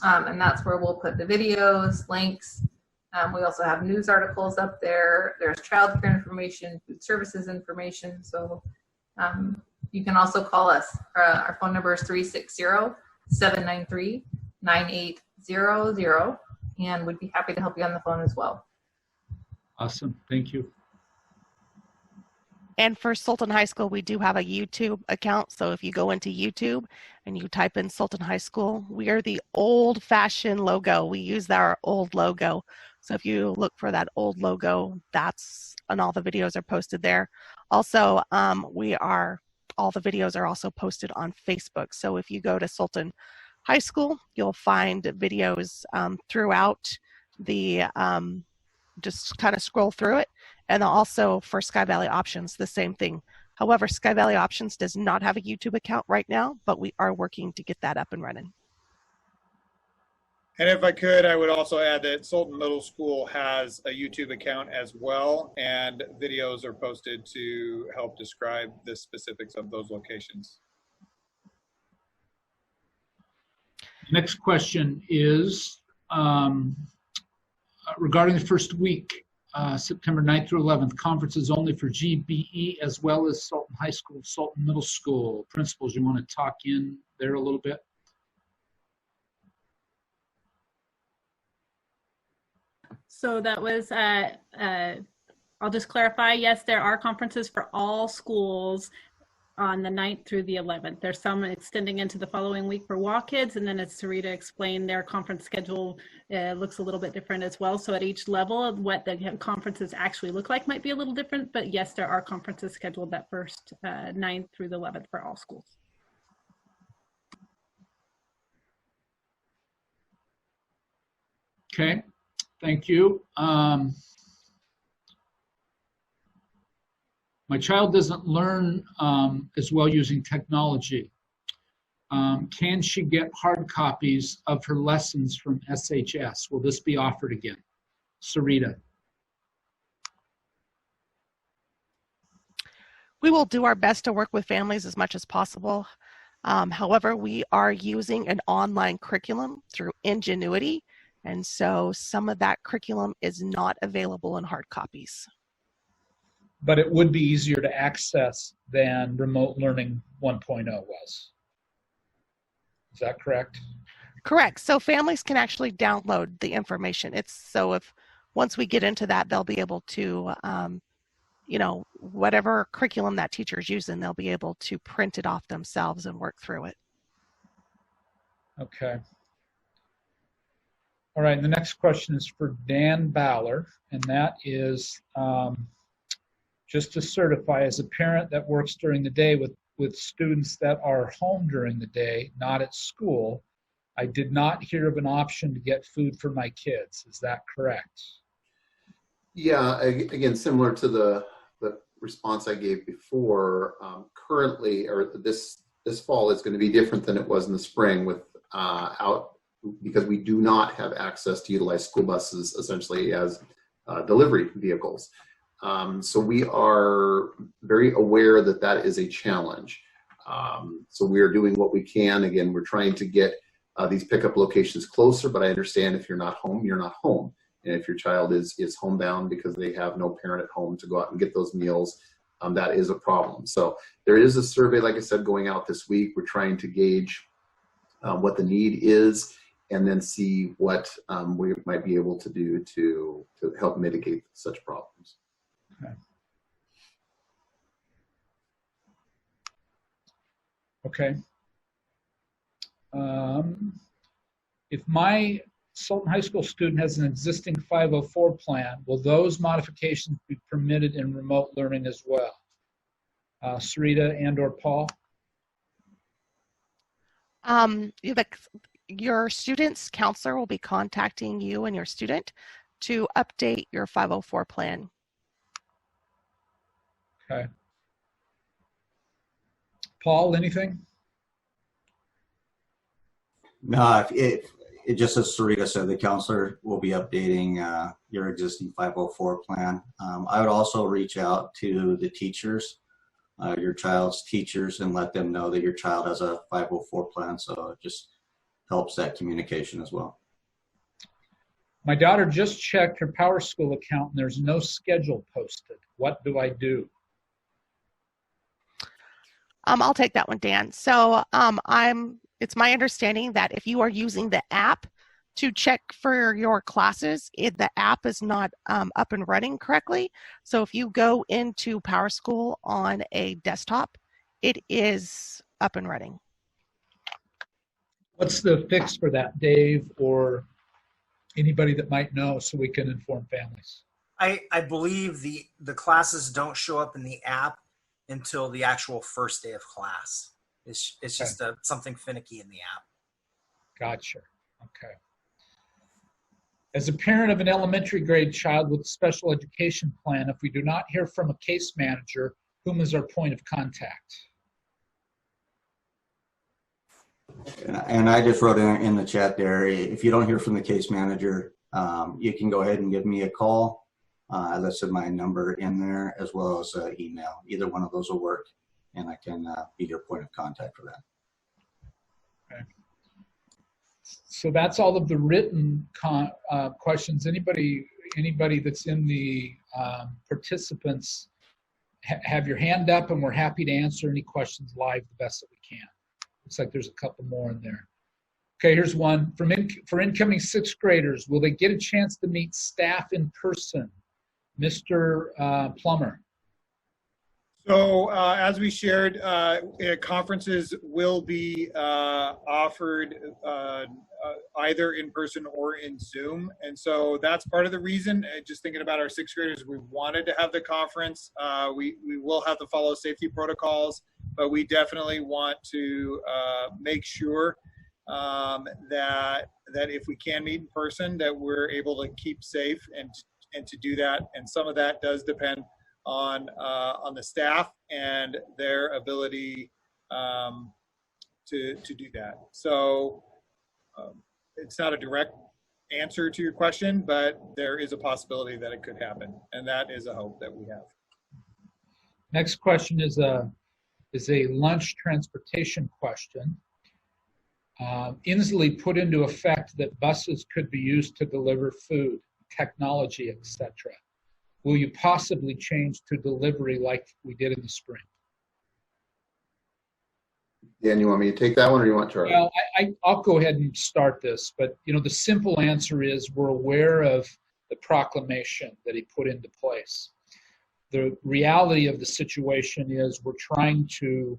[SPEAKER 2] And that's where we'll put the videos, links. We also have news articles up there. There's childcare information, food services information. So you can also call us. Our phone number is 360-793-9800, and we'd be happy to help you on the phone as well.
[SPEAKER 1] Awesome, thank you.
[SPEAKER 7] And for Sultan High School, we do have a YouTube account. So if you go into YouTube and you type in Sultan High School, we are the old-fashioned logo. We use our old logo. So if you look for that old logo, and all the videos are posted there. Also, all the videos are also posted on Facebook. So if you go to Sultan High School, you'll find videos throughout the, just kind of scroll through it. And also for Sky Valley Options, the same thing. However, Sky Valley Options does not have a YouTube account right now, but we are working to get that up and running.
[SPEAKER 6] And if I could, I would also add that Sultan Middle School has a YouTube account as well, and videos are posted to help describe the specifics of those locations.
[SPEAKER 1] Next question is regarding the first week, September 9th through 11th, conferences only for GBE as well as Sultan High School, Sultan Middle School. Principals, you want to talk in there a little bit?
[SPEAKER 5] So that was I'll just clarify, yes, there are conferences for all schools on the 9th through the 11th. There's some extending into the following week for WA kids, and then as Sarita explained, their conference schedule looks a little bit different as well. So at each level, what the conferences actually look like might be a little different, but yes, there are conferences scheduled that first 9th through the 11th for all schools.
[SPEAKER 1] Okay, thank you. My child doesn't learn as well using technology. Can she get hard copies of her lessons from SHS? Will this be offered again? Sarita.
[SPEAKER 7] We will do our best to work with families as much as possible. However, we are using an online curriculum through Ingenuity, and so some of that curriculum is not available in hard copies.
[SPEAKER 1] But it would be easier to access than remote learning 1.0 was. Is that correct?
[SPEAKER 7] Correct. So families can actually download the information. Once we get into that, they'll be able to, whatever curriculum that teacher's using, they'll be able to print it off themselves and work through it.
[SPEAKER 1] Okay. All right, and the next question is for Dan Ballard, and that is, just to certify, as a parent that works during the day with students that are home during the day, not at school, I did not hear of an option to get food for my kids. Is that correct?
[SPEAKER 13] Yeah, again, similar to the response I gave before, currently, or this fall is going to be different than it was in the spring because we do not have access to utilize school buses essentially as delivery vehicles. So we are very aware that that is a challenge. So we are doing what we can. Again, we're trying to get these pickup locations closer, but I understand if you're not home, you're not home. And if your child is homebound because they have no parent at home to go out and get those meals, that is a problem. So there is a survey, like I said, going out this week. We're trying to gauge what the need is and then see what we might be able to do to help mitigate such problems.
[SPEAKER 1] Okay. If my Sultan High School student has an existing 504 plan, will those modifications be permitted in remote learning as well? Sarita and or Paul?
[SPEAKER 7] Your student's counselor will be contacting you and your student to update your 504 plan.
[SPEAKER 1] Okay. Paul, anything?
[SPEAKER 8] No, it just as Sarita said, the counselor will be updating your existing 504 plan. I would also reach out to the teachers, your child's teachers, and let them know that your child has a 504 plan, so it just helps that communication as well.
[SPEAKER 1] My daughter just checked her Power School account and there's no schedule posted. What do I do?
[SPEAKER 7] I'll take that one, Dan. So it's my understanding that if you are using the app to check for your classes, the app is not up and running correctly. So if you go into Power School on a desktop, it is up and running.
[SPEAKER 1] What's the fix for that, Dave, or anybody that might know so we can inform families?
[SPEAKER 3] I believe the classes don't show up in the app until the actual first day of class. It's just something finicky in the app.
[SPEAKER 1] Gotcha. Okay. As a parent of an elementary grade child with a special education plan, if we do not hear from a case manager, whom is our point of contact?
[SPEAKER 8] And I just wrote in the chat there, if you don't hear from the case manager, you can go ahead and give me a call. I listed my number in there as well as email. Either one of those will work, and I can be your point of contact for that.
[SPEAKER 1] Okay. So that's all of the written questions. Anybody that's in the participants, have your hand up, and we're happy to answer any questions live the best that we can. Looks like there's a couple more in there. Okay, here's one. For incoming 6th graders, will they get a chance to meet staff in person Mr. Plummer.
[SPEAKER 6] So as we shared, conferences will be offered either in person or in Zoom. And so that's part of the reason, just thinking about our sixth graders, we wanted to have the conference. We will have to follow safety protocols, but we definitely want to make sure that if we can meet in person, that we're able to keep safe and to do that. And some of that does depend on the staff and their ability to do that. So it's not a direct answer to your question, but there is a possibility that it could happen, and that is a hope that we have.
[SPEAKER 1] Next question is a lunch transportation question. Inslee put into effect that buses could be used to deliver food, technology, etc. Will you possibly change to delivery like we did in the spring?
[SPEAKER 13] Dan, you want me to take that one, or you want Charlie?
[SPEAKER 1] Well, I'll go ahead and start this, but the simple answer is we're aware of the proclamation that he put into place. The reality of the situation is we're trying to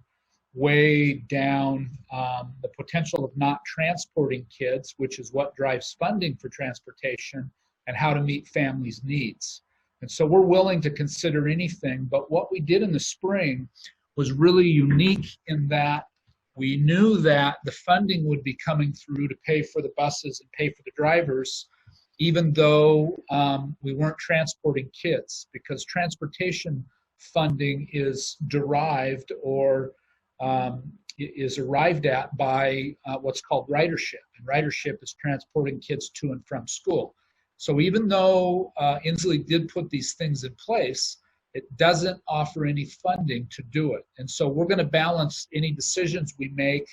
[SPEAKER 1] weigh down the potential of not transporting kids, which is what drives funding for transportation, and how to meet families' needs. And so we're willing to consider anything, but what we did in the spring was really unique in that we knew that the funding would be coming through to pay for the buses and pay for the drivers, even though we weren't transporting kids, because transportation funding is derived or is arrived at by what's called ridership. And ridership is transporting kids to and from school. So even though Inslee did put these things in place, it doesn't offer any funding to do it. And so we're going to balance any decisions we make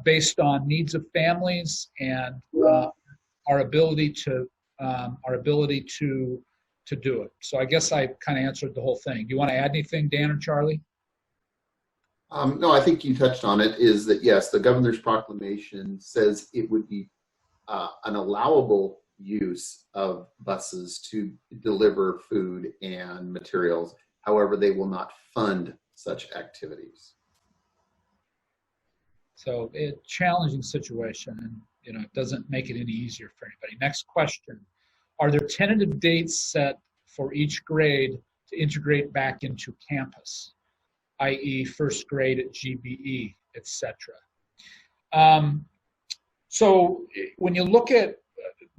[SPEAKER 1] based on needs of families and our ability to do it. So I guess I kind of answered the whole thing. Do you want to add anything, Dan or Charlie?
[SPEAKER 13] No, I think you touched on it, is that yes, the governor's proclamation says it would be an allowable use of buses to deliver food and materials. However, they will not fund such activities.
[SPEAKER 1] So it's a challenging situation, and it doesn't make it any easier for anybody. Next question. Are there tentative dates set for each grade to integrate back into campus, i.e. first grade at GBE, etc.? So when you look at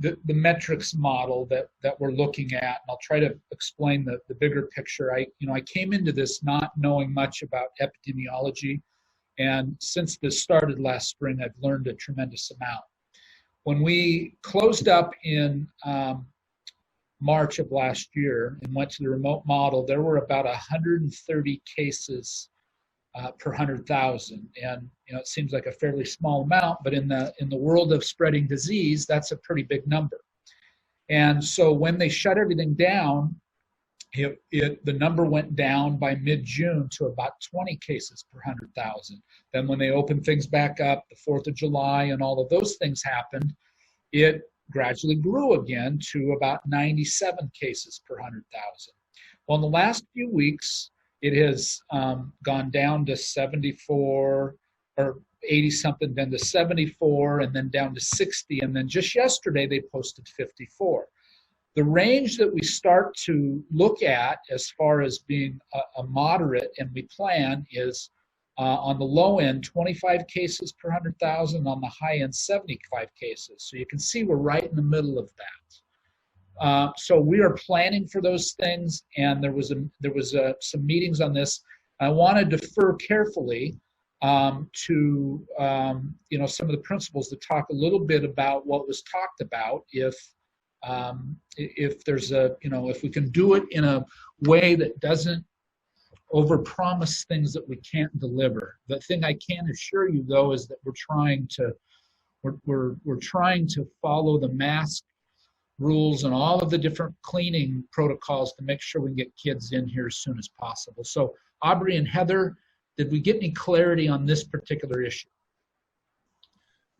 [SPEAKER 1] the metrics model that we're looking at, and I'll try to explain the bigger picture. I came into this not knowing much about epidemiology, and since this started last spring, I've learned a tremendous amount. When we closed up in March of last year and went to the remote model, there were about 130 cases per 100,000, and it seems like a fairly small amount, but in the world of spreading disease, that's a pretty big number. And so when they shut everything down, the number went down by mid-June to about 20 cases per 100,000. Then when they opened things back up, the 4th of July and all of those things happened, it gradually grew again to about 97 cases per 100,000. Well, in the last few weeks, it has gone down to 74 or 80 something, then to 74, and then down to 60, and then just yesterday they posted 54. The range that we start to look at as far as being a moderate, and we plan, is on the low end 25 cases per 100,000, on the high end 75 cases. So you can see we're right in the middle of that. So we are planning for those things, and there was some meetings on this. I want to defer carefully to some of the principals to talk a little bit about what was talked about. If there's if we can do it in a way that doesn't overpromise things that we can't deliver. The thing I can assure you, though, is that we're trying to follow the mask rules and all of the different cleaning protocols to make sure we can get kids in here as soon as possible. So Aubrey and Heather, did we get any clarity on this particular issue?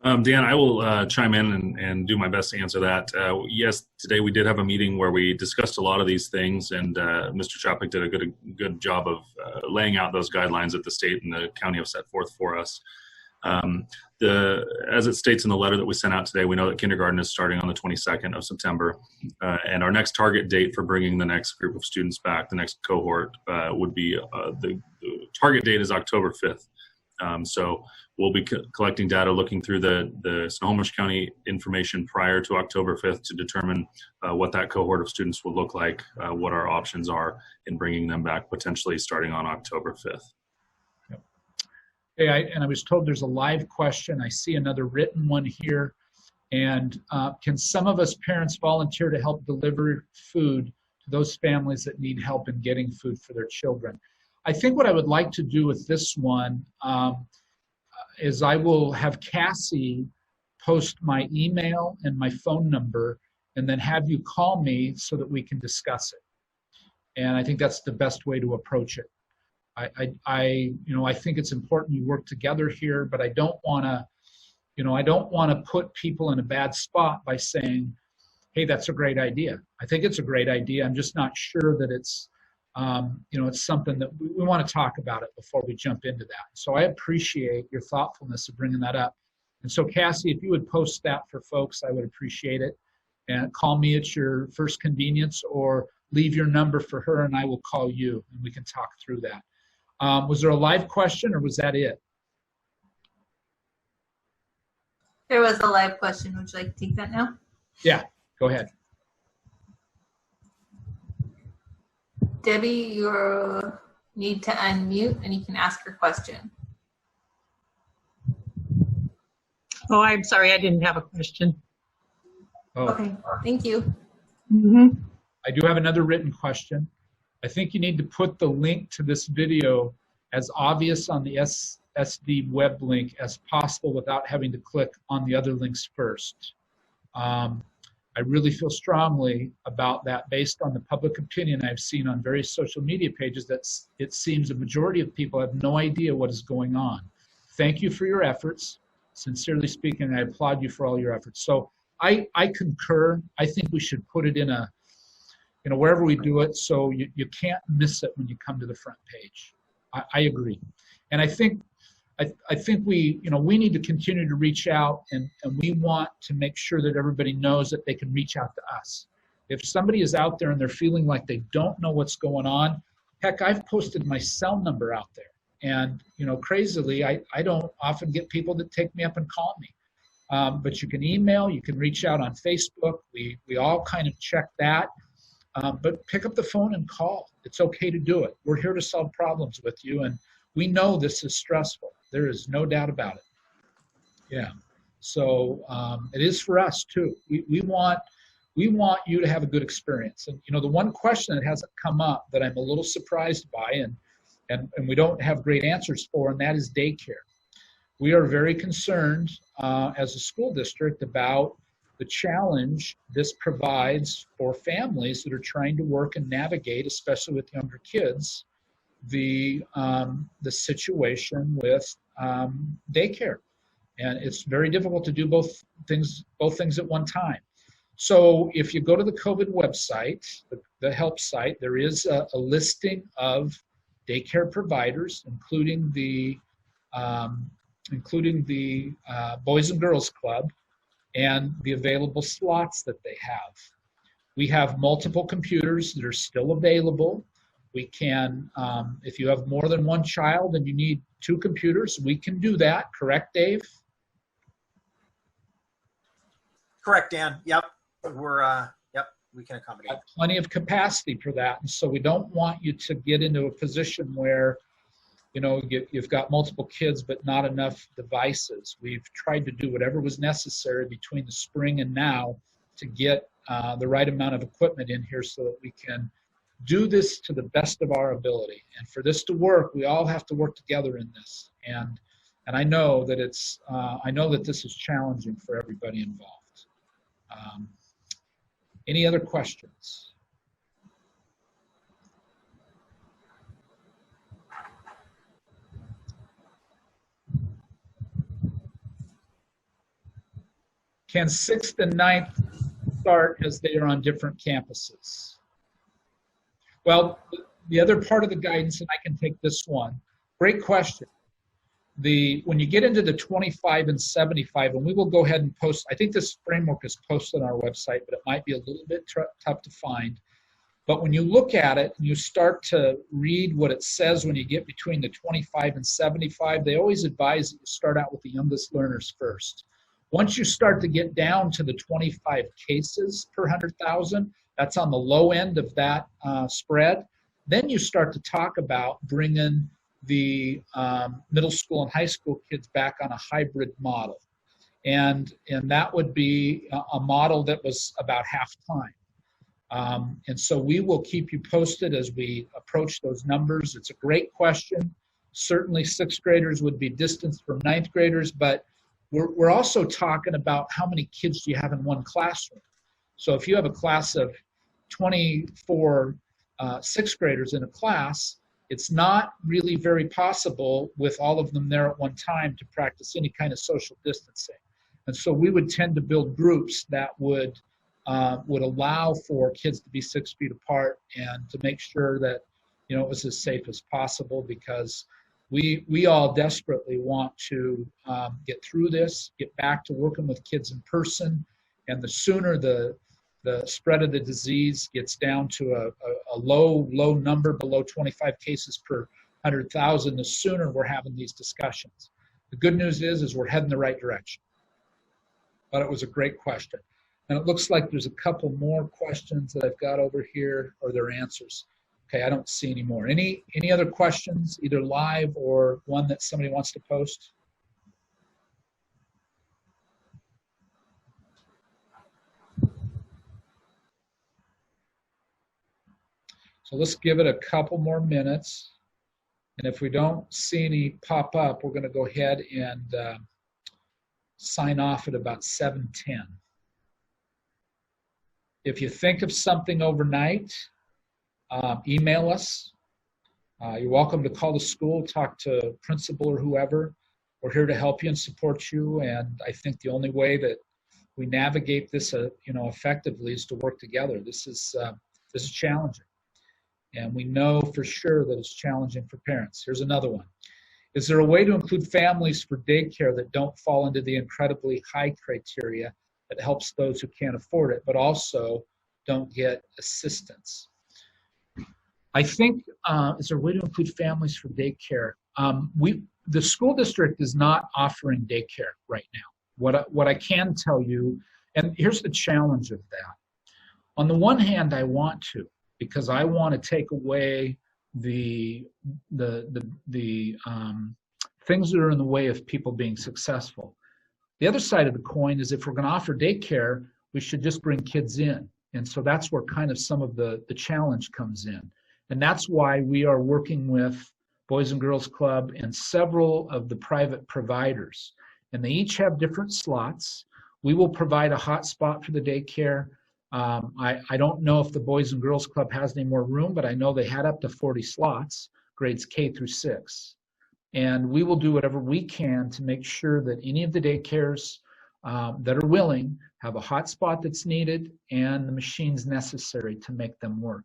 [SPEAKER 4] Dan, I will chime in and do my best to answer that. Yes, today we did have a meeting where we discussed a lot of these things, and Mr. Chaplik did a good job of laying out those guidelines that the state and the county have set forth for us. As it states in the letter that we sent out today, we know that kindergarten is starting on the 22nd of September, and our next target date for bringing the next group of students back, the next cohort, would be the target date is October 5th. So we'll be collecting data, looking through the Snohomish County information prior to October 5th to determine what that cohort of students will look like, what our options are in bringing them back potentially starting on October 5th.
[SPEAKER 1] Yep. Hey, I was told there's a live question. I see another written one here. And can some of us parents volunteer to help deliver food to those families that need help in getting food for their children? I think what I would like to do with this one is I will have Cassie post my email and my phone number and then have you call me so that we can discuss it. And I think that's the best way to approach it. I think it's important you work together here, but I don't want to put people in a bad spot by saying, hey, that's a great idea. I think it's a great idea. I'm just not sure that it's it's something that we want to talk about it before we jump into that. So I appreciate your thoughtfulness of bringing that up. And so Cassie, if you would post that for folks, I would appreciate it. And call me at your first convenience or leave your number for her and I will call you and we can talk through that. Was there a live question or was that it?
[SPEAKER 2] There was a live question. Would you like to take that now?
[SPEAKER 1] Yeah, go ahead.
[SPEAKER 2] Debbie, you need to unmute and you can ask your question.
[SPEAKER 15] Oh, I'm sorry, I didn't have a question.
[SPEAKER 1] Oh.
[SPEAKER 2] Okay, thank you.
[SPEAKER 1] I do have another written question. I think you need to put the link to this video as obvious on the SSD web link as possible without having to click on the other links first. I really feel strongly about that based on the public opinion I've seen on various social media pages that it seems a majority of people have no idea what is going on. Thank you for your efforts. Sincerely speaking, I applaud you for all your efforts. So I concur. I think we should put it in wherever we do it so you can't miss it when you come to the front page. I agree. And I think we need to continue to reach out and we want to make sure that everybody knows that they can reach out to us. If somebody is out there and they're feeling like they don't know what's going on, heck, I've posted my cell number out there. And, crazily, I don't often get people that take me up and call me. But you can email, you can reach out on Facebook. We all kind of check that. But pick up the phone and call. It's okay to do it. We're here to solve problems with you. And we know this is stressful. There is no doubt about it. Yeah. So it is for us too. We want you to have a good experience. And the one question that hasn't come up that I'm a little surprised by and we don't have great answers for, and that is daycare. We are very concerned as a school district about the challenge this provides for families that are trying to work and navigate, especially with younger kids, the situation with daycare. And it's very difficult to do both things at one time. So if you go to the COVID website, the help site, there is a listing of daycare providers, including the Boys and Girls Club and the available slots that they have. We have multiple computers that are still available. We can, if you have more than one child and you need 2 computers, we can do that. Correct, Dave?
[SPEAKER 3] Correct, Dan. Yep. We can accommodate.
[SPEAKER 1] Plenty of capacity for that. And so we don't want you to get into a position where, you've got multiple kids but not enough devices. We've tried to do whatever was necessary between the spring and now to get the right amount of equipment in here so that we can do this to the best of our ability. And for this to work, we all have to work together in this. And I know that this is challenging for everybody involved. Any other questions? Can 6th and 9th start as they are on different campuses? Well, the other part of the guidance, and I can take this one, great question. When you get into the 25 and 75, and we will go ahead and post, I think this framework is posted on our website, but it might be a little bit tough to find. But when you look at it and you start to read what it says when you get between the 25 and 75, they always advise that you start out with the youngest learners first. Once you start to get down to the 25 cases per 100,000, that's on the low end of that spread, then you start to talk about bringing the middle school and high school kids back on a hybrid model. And that would be a model that was about half-time. And so we will keep you posted as we approach those numbers. It's a great question. Certainly 6th graders would be distanced from 9th graders, but we're also talking about how many kids do you have in one classroom. So if you have a class of 24 6th graders in a class, it's not really very possible with all of them there at one time to practice any kind of social distancing. And so we would tend to build groups that would allow for kids to be 6 feet apart and to make sure that, you know, it was as safe as possible, because we all desperately want to get through this, get back to working with kids in person, and the sooner the spread of the disease gets down to a low number, below 25 cases per 100,000, the sooner we're having these discussions. The good news is we're heading the right direction. But it was a great question. And it looks like there's a couple more questions that I've got over here, or their answers. Okay, I don't see any more. Any other questions, either live or one that somebody wants to post? So let's give it a couple more minutes. And if we don't see any pop up, we're going to go ahead and sign off at about 7:10. If you think of something overnight, email us. You're welcome to call the school, talk to principal or whoever. We're here to help you and support you. And I think the only way that we navigate this, effectively, is to work together. This is challenging, and we know for sure that it's challenging for parents. Here's another one. Is there a way to include families for daycare that don't fall into the incredibly high criteria that helps those who can't afford it, but also don't get assistance? I think, is there a way to include families for daycare? The school district is not offering daycare right now. What I can tell you, and here's the challenge of that. On the one hand, I want to, because I want to take away the things that are in the way of people being successful. The other side of the coin is, if we're going to offer daycare, we should just bring kids in. And so that's where kind of some of the challenge comes in. And that's why we are working with Boys and Girls Club and several of the private providers. And they each have different slots. We will provide a hot spot for the daycare. I don't know if the Boys and Girls Club has any more room, but I know they had up to 40 slots, grades K through 6. And we will do whatever we can to make sure that any of the daycares that are willing have a hot spot that's needed and the machines necessary to make them work.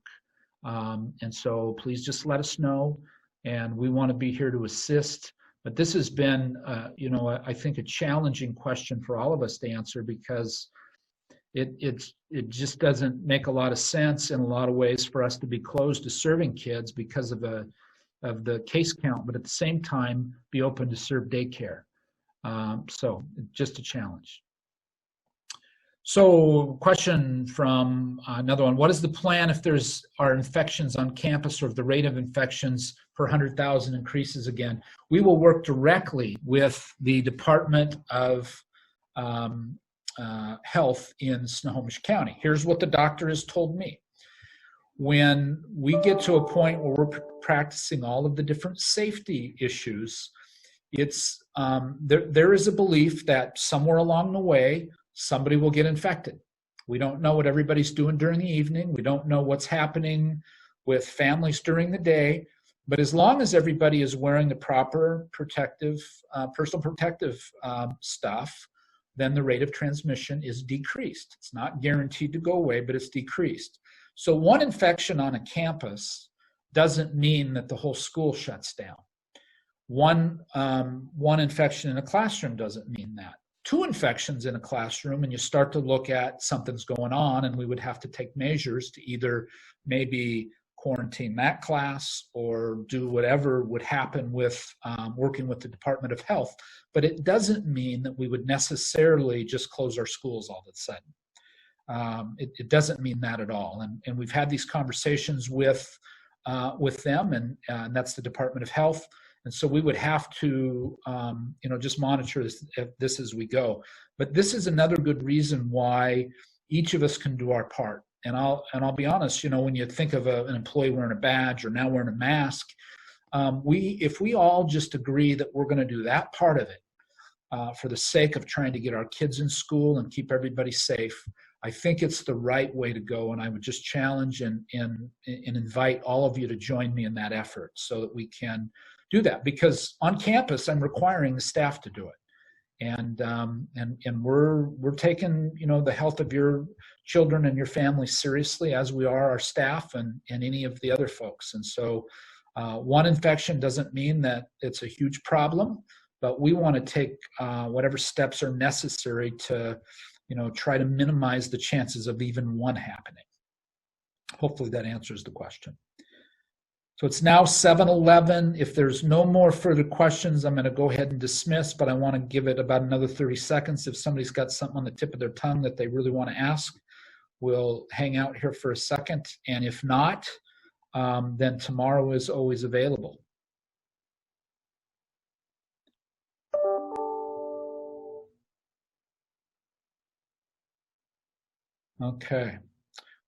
[SPEAKER 1] And so please just let us know, and we want to be here to assist. But this has been, I think, a challenging question for all of us to answer, because it just doesn't make a lot of sense in a lot of ways for us to be closed to serving kids because of the case count, but at the same time be open to serve daycare. So just a challenge. So question from another one. What is the plan if are infections on campus, or if the rate of infections per 100,000 increases again? We will work directly with the Department of Health in Snohomish County. Here's what the doctor has told me. When we get to a point where we're practicing all of the different safety issues, it's there is a belief that somewhere along the way somebody will get infected. We don't know what everybody's doing during the evening. We don't know what's happening with families during the day. But as long as everybody is wearing the proper protective, personal protective stuff, then the rate of transmission is decreased. It's not guaranteed to go away, but it's decreased. So one infection on a campus doesn't mean that the whole school shuts down. One infection in a classroom doesn't mean that. 2 infections in a classroom, and you start to look at something's going on, and we would have to take measures to either maybe quarantine that class or do whatever would happen with working with the Department of Health. But it doesn't mean that we would necessarily just close our schools all of a sudden. It doesn't mean that at all. And we've had these conversations with them, and that's the Department of Health. And so we would have to, just monitor this as we go. But this is another good reason why each of us can do our part. And I'll be honest, when you think of an employee wearing a badge or now wearing a mask, if we all just agree that we're going to do that part of it for the sake of trying to get our kids in school and keep everybody safe, I think it's the right way to go. And I would just challenge and invite all of you to join me in that effort so that we can do that. Because on campus, I'm requiring the staff to do it. And we're taking the health of your children and your family seriously, as we are our staff and any of the other folks. And so one infection doesn't mean that it's a huge problem, but we want to take whatever steps are necessary to try to minimize the chances of even one happening. Hopefully that answers the question. So it's now 7:11. If there's no more further questions, I'm going to go ahead and dismiss, but I want to give it about another 30 seconds. If somebody's got something on the tip of their tongue that they really want to ask, we'll hang out here for a second. And if not, then tomorrow is always available. Okay.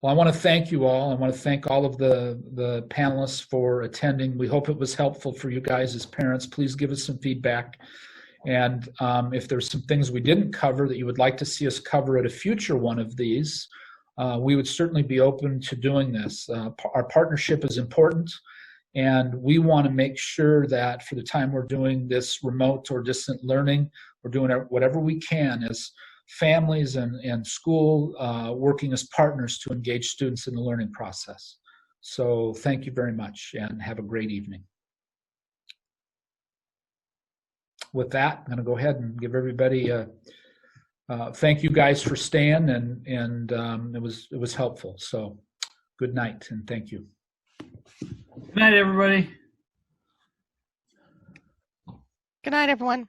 [SPEAKER 1] Well, I want to thank you all. I want to thank all of the panelists for attending. We hope it was helpful for you guys as parents. Please give us some feedback. And if there's some things we didn't cover that you would like to see us cover at a future one of these, we would certainly be open to doing this. Our partnership is important, and we want to make sure that for the time we're doing this remote or distant learning, we're doing whatever we can as families and school working as partners to engage students in the learning process. So thank you very much and have a great evening. With that, I'm going to go ahead and give everybody thank you guys for staying, and it was helpful. So good night and thank you.
[SPEAKER 11] Good night, everybody.
[SPEAKER 7] Good night, everyone.